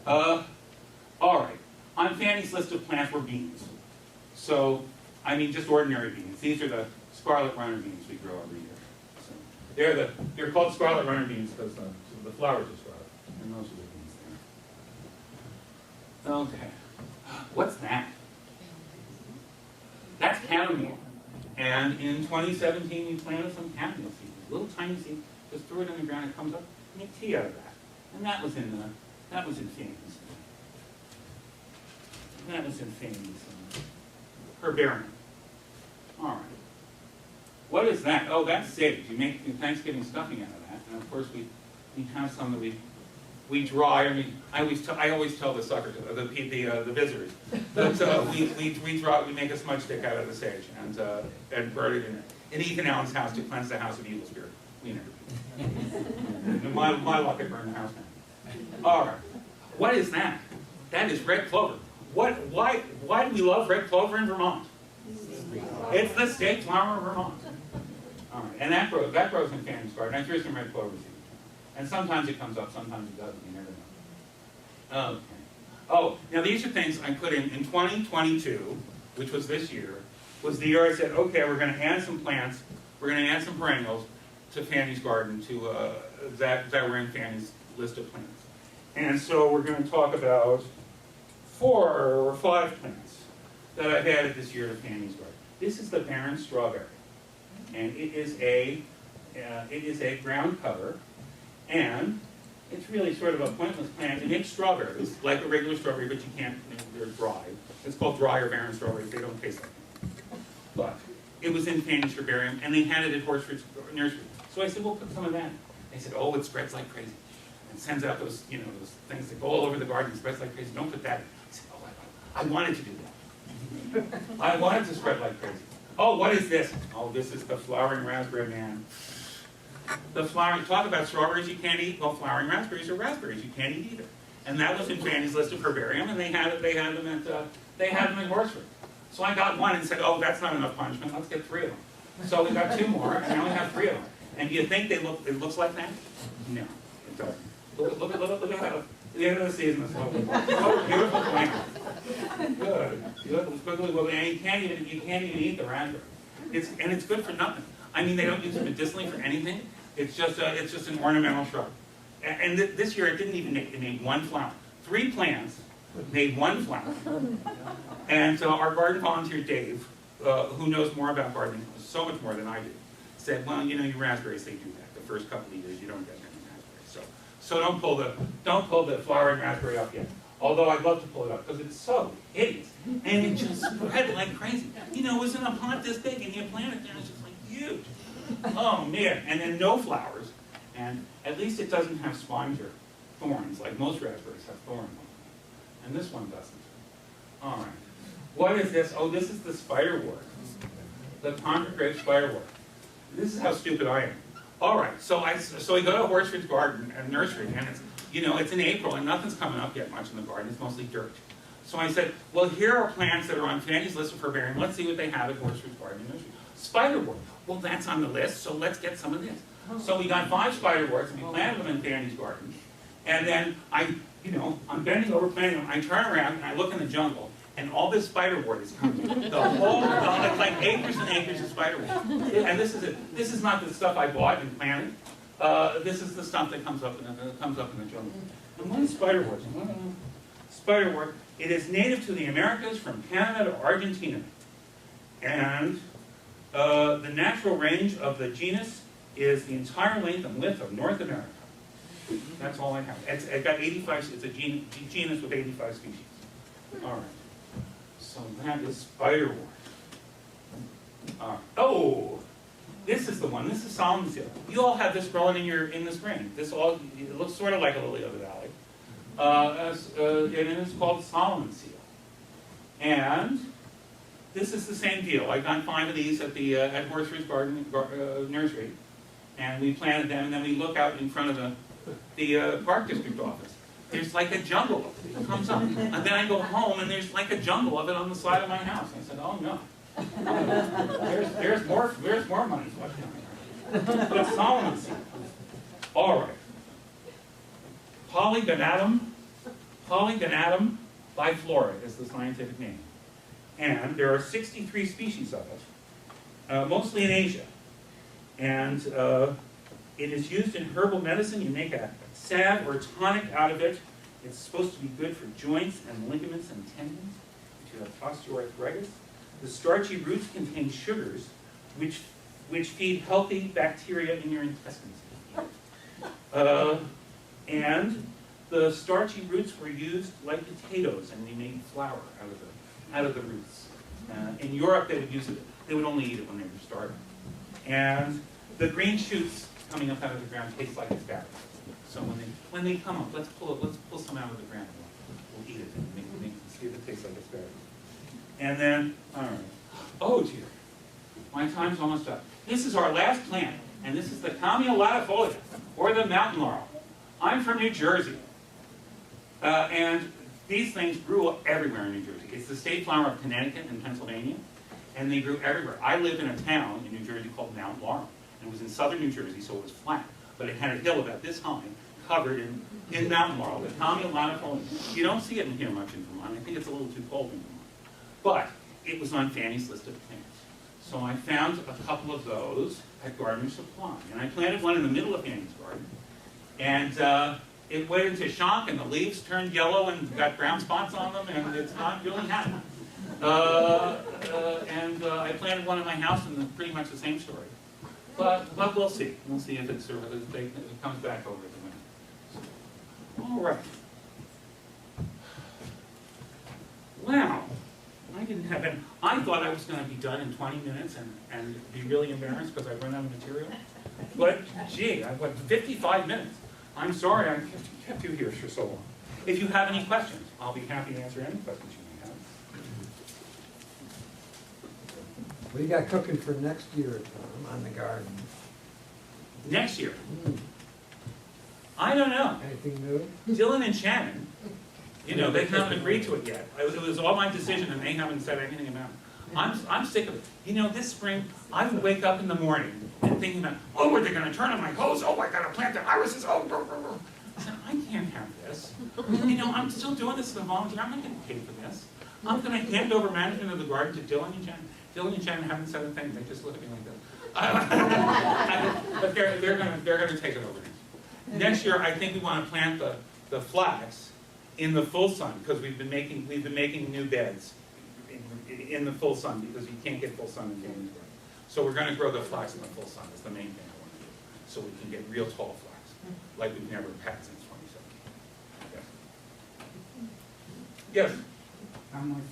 All right. On Fanny's list of plants were beans. So, I mean, just ordinary beans. These are the scarlet runner beans we grow every year. So they're called scarlet runner beans because the flowers are scarlet. And those are the beans there. Okay. What's that? That's chamomile. And in 2017, we planted some chamomile seeds. Little tiny seeds. Just threw it in the ground. It comes up. Make tea out of that. And that was in Fanny's. That was in Fanny's Herbarium. All right. What is that? Oh, that's sage. You make Thanksgiving stuffing out of that. And of course, we have some that we dry. I mean, I always tell the suckers, the visitors, that we dry. We make a smudge stick out of the sage and burn it in Ethan Allen's house to cleanse the house of evil spirit. We never do. My luck, I burned the house down. All right. What is that? That is red clover. Why do we love red clover in Vermont? It's the state flower of Vermont. All right. And that grows in Fanny's garden. I threw some red clover seeds. And sometimes it comes up, sometimes it doesn't. You never know. Okay. Oh, now these are things I put in 2022, which was this year, was the year I said, okay, we're going to add some plants, we're going to add some perennials to Fanny's garden, that were in Fanny's list of plants. And so we're going to talk about 4 or 5 plants that I've added this year to Fanny's garden. This is the barren strawberry, and it is a ground cover, and it's really sort of a pointless plant. It makes strawberries like a regular strawberry, but you can't. They're dry. It's called dry or barren strawberries. They don't taste like them. But it was in Fanny's Herbarium, and they had it at Horsford's nursery. So I said, "We'll put some of that." They said, "Oh, it spreads like crazy, and sends out those things that go all over the garden. It spreads like crazy. Don't put that in." I said, "Oh, I wanted to do that. I wanted to spread like crazy." Oh, what is this? Oh, this is the flowering raspberry man. The flowering, talk about strawberries you can't eat. Well, flowering raspberries are raspberries you can't eat either. And that was in Fanny's list of herbarium, and they had them in Horsford. So I got one and said, oh, that's not enough punishment. Let's get 3 of them. So we got 2 more, and now we have 3 of them. And do you think it looks like that? No, it doesn't. Look at how the end of the season is lovely. Oh, beautiful plant. Good. Well, and you can't even eat the raspberry. It's good for nothing. I mean, they don't use it medicinally for anything. It's just an ornamental shrub. And this year it didn't even name 1 flower. 3 plants made 1 flower. And our garden volunteer Dave, who knows more about gardening, so much more than I do, said, well, you know, your raspberries, they do that. The first couple of years you don't get many raspberries. So don't pull the flowering raspberry up yet. Although I'd love to pull it up because it's so hideous. And it just spread like crazy. You know, it was in a pot this big and you plant it there and it's just like huge. Oh man, and then no flowers. And at least it doesn't have spines or thorns like most raspberries have thorns on them. And this one doesn't. All right. What is this? Oh, this is the spiderwort. The Concord grape spiderwort. This is how stupid I am. All right, so we go to Horsford's garden and nursery, and it's in April and nothing's coming up yet much in the garden. It's mostly dirt. So I said, well, here are plants that are on Fanny's list of herbarium. Let's see what they have at Horsford's garden and nursery. Spiderwort. Well, that's on the list, so let's get some of this. So we got 5 spiderworts and we planted them in Fanny's garden. And then I'm bending over planting them. I turn around and I look in the jungle. And all this spiderwort is coming. It's like acres and acres of spiderwort. And this is it. This is not the stuff I bought and planted. This is the stuff that comes up in the jungle. And what is spiderwort? Spiderwort. It is native to the Americas from Canada to Argentina. And the natural range of the genus is the entire length and width of North America. That's all I have. It's got 85. It's a genus with 85 species. All right. So that is spiderwort. Oh, this is the one. This is Solomon seal. You all have this growing in the spring. It looks sort of like a lily of the valley. And it is called Solomon seal. And this is the same deal. I got 5 of these at Horsford's garden nursery, and we planted them. And then we look out in front of the park district office. There's like a jungle of it. It comes up. And then I go home and there's like a jungle of it on the side of my house. I said, oh no. There's more money left down there. But Solomon seal. All right. Polygonatum biflora is the scientific name. And there are 63 species of it, mostly in Asia. And it is used in herbal medicine. You make a salve or a tonic out of it. It's supposed to be good for joints and ligaments and tendons if you have osteoarthritis. The starchy roots contain sugars which feed healthy bacteria in your intestines. And the starchy roots were used like potatoes, and they made flour out of the roots. In Europe, they would use it. They would only eat it when they were starving. And the green shoots coming up out of the ground taste like asparagus. So when they come up, let's pull some out of the ground. We'll eat it and see if it tastes like asparagus. And then, all right. Oh dear, my time's almost up. This is our last plant, and this is the Cameo latifolia, or the mountain laurel. I'm from New Jersey, and these things grew everywhere in New Jersey. It's the state flower of Connecticut and Pennsylvania, and they grew everywhere. I lived in a town in New Jersey called Mount Laurel, and it was in southern New Jersey, so it was flat, but it had a hill about this high, covered in mountain laurel, the Cameo latifolia. You don't see it in here much in Vermont. I think it's a little too cold in Vermont. But it was on Fanny's list of plants. So I found a couple of those at Gardener Supply. And I planted one in the middle of Fanny's garden. And it went into shock, and the leaves turned yellow and got brown spots on them, and it's not really happy. And I planted one in my house, and pretty much the same story. But we'll see. We'll see if it comes back over the winter. All right. Wow. I didn't have it. I thought I was going to be done in 20 minutes and be really embarrassed because I ran out of material. But gee, I've got 55 minutes. I'm sorry I kept you here for so long. If you have any questions, I'll be happy to answer any questions you may have. What do you got cooking for next year, Tom, on the garden? Next year, I don't know. Anything new? Dylan and Shannon, you know, they haven't agreed to it yet. It was all my decision and they haven't said anything about it. I'm sick of it. You know, this spring, I would wake up in the morning and thinking about, oh, are they gonna turn on my hose? Oh, I gotta plant the irises, oh, blah, blah, blah. I said, I can't have this. You know, I'm still doing this as a volunteer, I'm not getting paid for this. I'm gonna hand over management of the garden to Dylan and Shannon. Dylan and Shannon haven't said a thing, they just look at me like that. But they're gonna take it over. Next year, I think we want to plant the flax in the full sun because we've been making new beds in the full sun because you can't get full sun in January. So we're going to grow the flax in the full sun. That's the main thing I want to do, so we can get real tall flax like we've never had since 2017. Yes. How much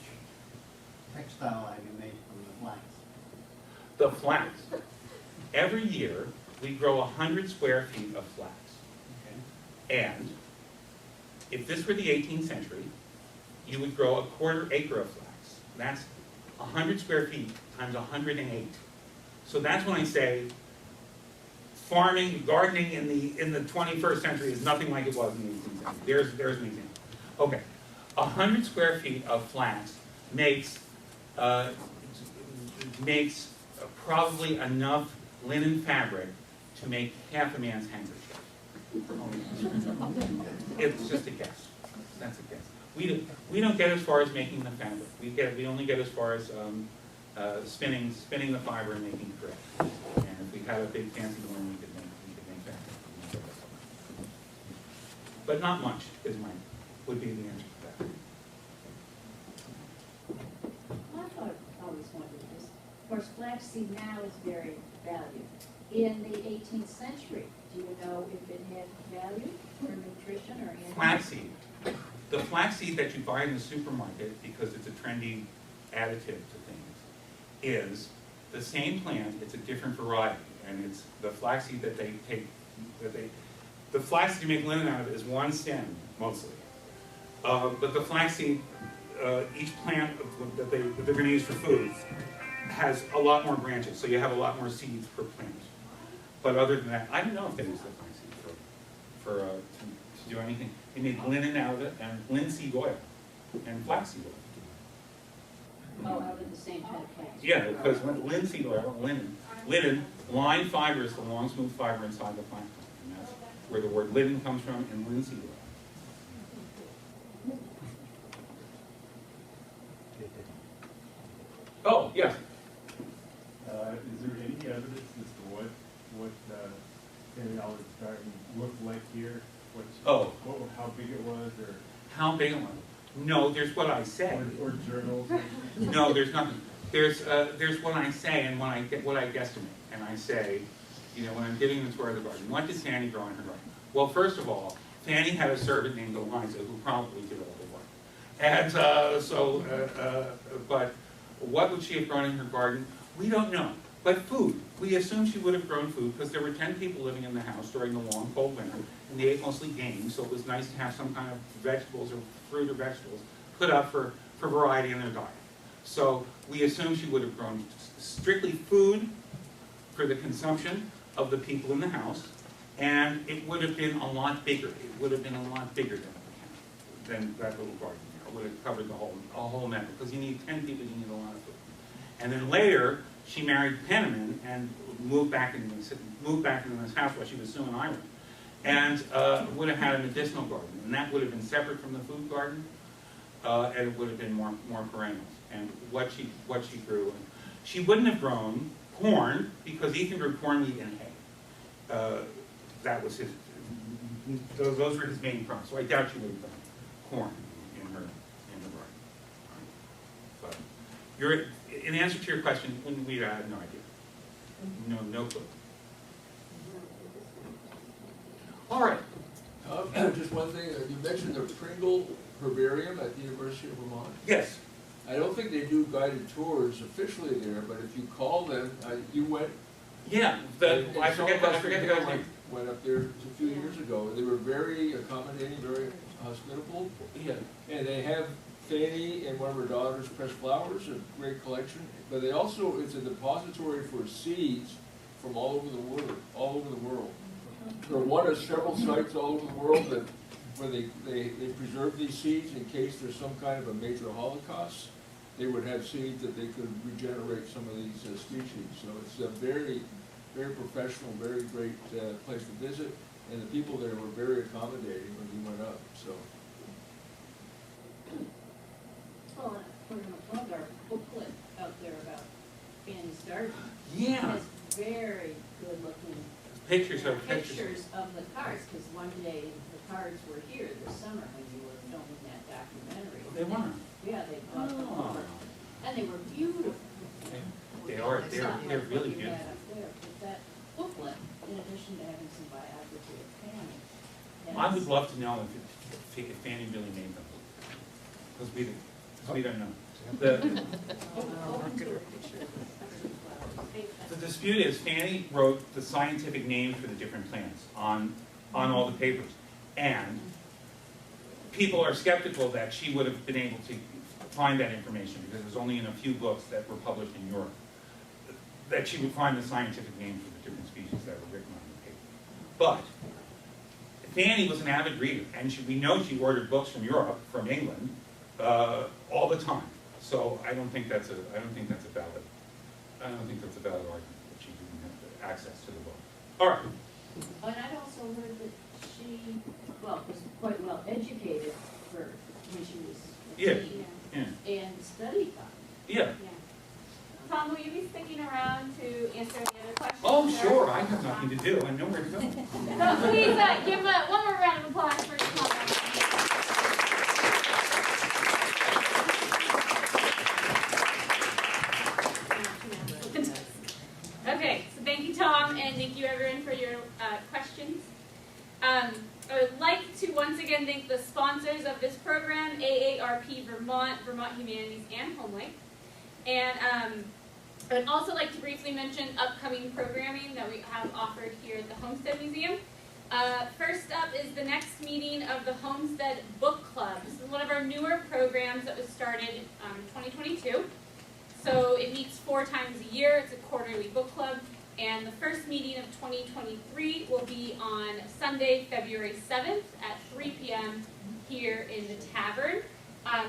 textile have you made from the flax? The flax. Every year we grow 100 square feet of flax. And if this were the 18th century, you would grow a quarter acre of flax. That's 100 square feet times 108. So that's when I say farming, gardening in the 21st century is nothing like it was in the 18th century. There's an example. Okay, 100 square feet of flax makes probably enough linen fabric to make half a man's handkerchief. It's just a guess. That's a guess. We don't get as far as making the fabric. We only get as far as spinning the fiber and making thread. And if we had a big fancy loom, we could make fabric. But not much would be the answer to that. Well, I always wondered this. Of course, flaxseed now is very valued. In the 18th century, do you know if it had value for nutrition or anything? Flaxseed. The flaxseed that you buy in the supermarket, because it's a trendy additive to things, is the same plant, it's a different variety. And it's the flaxseed that they take, the flaxseed you make linen out of is one stem, mostly. But the flaxseed, each plant that they're going to use for food has a lot more branches, so you have a lot more seeds per plant. But other than that, I don't know if they use the flaxseed to do anything. They make linen out of it, and linseed oil, and flaxseed oil. Oh, out of the same kind of plants. Yeah, because linseed oil, linen, line fiber is the long, smooth fiber inside the plant. And that's where the word linen comes from, and linseed oil. Oh, yes. Is there any evidence as to what Fanny Allen's garden looked like here? How big it was, or How big it was? No, there's what I say. or journals? No, there's nothing. There's what I say and what I guesstimate. And I say, you know, when I'm giving the tour of the garden, what did Fanny grow in her garden? Well, first of all, Fanny had a servant named Eliza who probably did all the work. And but what would she have grown in her garden? We don't know. But food. We assume she would have grown food because there were 10 people living in the house during the long, cold winter, and they ate mostly game, so it was nice to have some kind of vegetables or fruit or vegetables put up for variety in their diet. So we assume she would have grown strictly food for the consumption of the people in the house, and it would have been a lot bigger. It would have been a lot bigger than that little garden. It would have covered the whole map, because you need 10 people, you need a lot of food. And then later, she married Penniman and moved back into this house while she was suing Ira, and would have had a medicinal garden, and that would have been separate from the food garden, and it would have been more perennials. And what she grew, and she wouldn't have grown corn because Ethan grew corn, wheat, and hay. That was his; those were his main crops. So I doubt she would have grown corn in her garden. But in answer to your question, we have no idea. No clue. All right. Just one thing, you mentioned the Pringle Herbarium at the University of Vermont. Yes. I don't think they do guided tours officially there, but if you call them, you went. Yeah. I forget the guy's name. Went up there a few years ago. They were very accommodating, very hospitable. Yeah. And they have Fanny and one of her daughters press flowers, a great collection. But they also, it's a depository for seeds from all over the world, They're one of several sites all over the world that where they preserve these seeds in case there's some kind of a major holocaust. They would have seeds that they could regenerate some of these species. So it's a very, very professional, very great place to visit. And the people there were very accommodating when we went up. So. Well, we're going to plug our booklet out there about Fanny's garden. Yeah. It has very good looking Pictures of the cards, because one day the cards were here this summer when you were filming that documentary. They were. Yeah, they brought them over. And they were beautiful. They are. They're really Looking beautiful. that up there, but that booklet, in addition to having some biography of Fanny. I would love to know if Fanny really made them, because we don't know. The dispute is Fanny wrote the scientific names for the different plants on all the papers, and people are skeptical that she would have been able to find that information because it was only in a few books that were published in Europe that she would find the scientific names for the different species that were written on the paper. But Fanny was an avid reader, and we know she ordered books from Europe, from England, all the time. So I don't think that's a valid argument that she didn't have access to the book. All right. And I'd also heard that she, was quite well educated for when she was a teen and studied them. Yeah. Tom, will you be sticking around to answer any other questions? Oh, sure. I have nothing to do. I know where to go. So please give one more round of applause for Tom. Okay, so thank you, Tom, and thank you, everyone, for your questions. I would like to once again thank the sponsors of this program, AARP Vermont, Vermont Humanities, and HomeLink. And I would also like to briefly mention upcoming programming that we have offered here at the Homestead Museum. First up is the next meeting of the Homestead Book Club. This is one of our newer programs that was started in 2022. So it meets 4 times a year. It's a quarterly book club. And the first meeting of 2023 will be on Sunday, February 7th at 3 p.m. here in the tavern.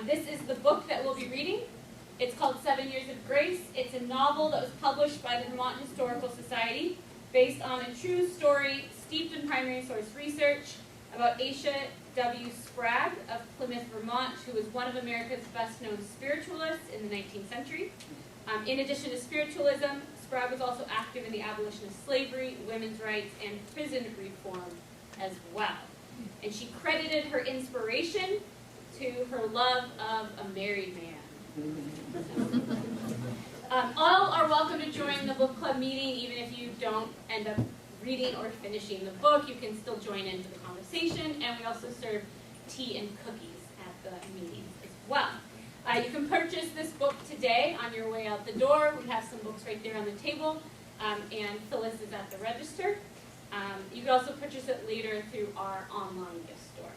This is the book that we'll be reading. It's called 7 Years of Grace. It's a novel that was published by the Vermont Historical Society based on a true story steeped in primary source research about Asia W. Sprague of Plymouth, Vermont, who was one of America's best-known spiritualists in the 19th century. In addition to spiritualism, Sprague was also active in the abolition of slavery, women's rights, and prison reform as well. And she credited her inspiration to her love of a married man. All are welcome to join the book club meeting, even if you don't end up reading or finishing the book. You can still join into the conversation, and we also serve tea and cookies at the meetings as well. You can purchase this book today on your way out the door. We have some books right there on the table, and Phyllis is at the register. You can also purchase it later through our online gift store.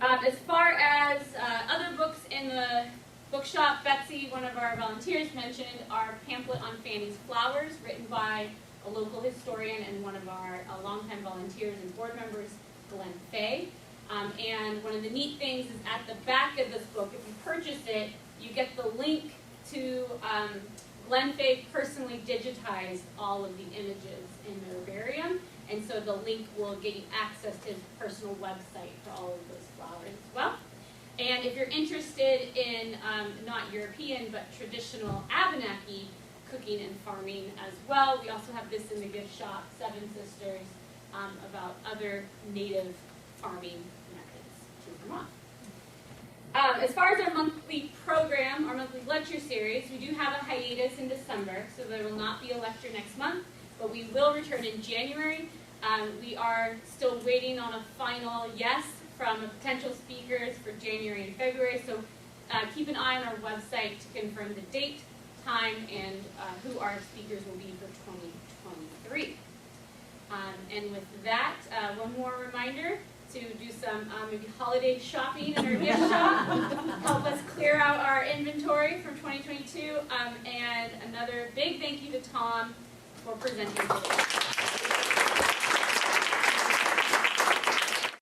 As far as other books in the bookshop, Betsy, one of our volunteers, mentioned our pamphlet on Fanny's flowers, written by a local historian and one of our longtime volunteers and board members, Glenn Fay. And one of the neat things is at the back of this book, if you purchase it, you get the link to Glenn Fay personally digitized all of the images in the herbarium, and so the link will get you access to his personal website for all of those flowers as well. And if you're interested in not European but traditional Abenaki cooking and farming as well, we also have this in the gift shop, Seven Sisters, about other native farming methods to Vermont. As far as our monthly program, our monthly lecture series, we do have a hiatus in December, so there will not be a lecture next month, but we will return in January. We are still waiting on a final yes from potential speakers for January and February, so keep an eye on our website to confirm the date, time, and who our speakers will be for 2023. And with that, one more reminder, to do some maybe holiday shopping in our gift shop, help us clear out our inventory from 2022, and another big thank you to Tom for presenting today.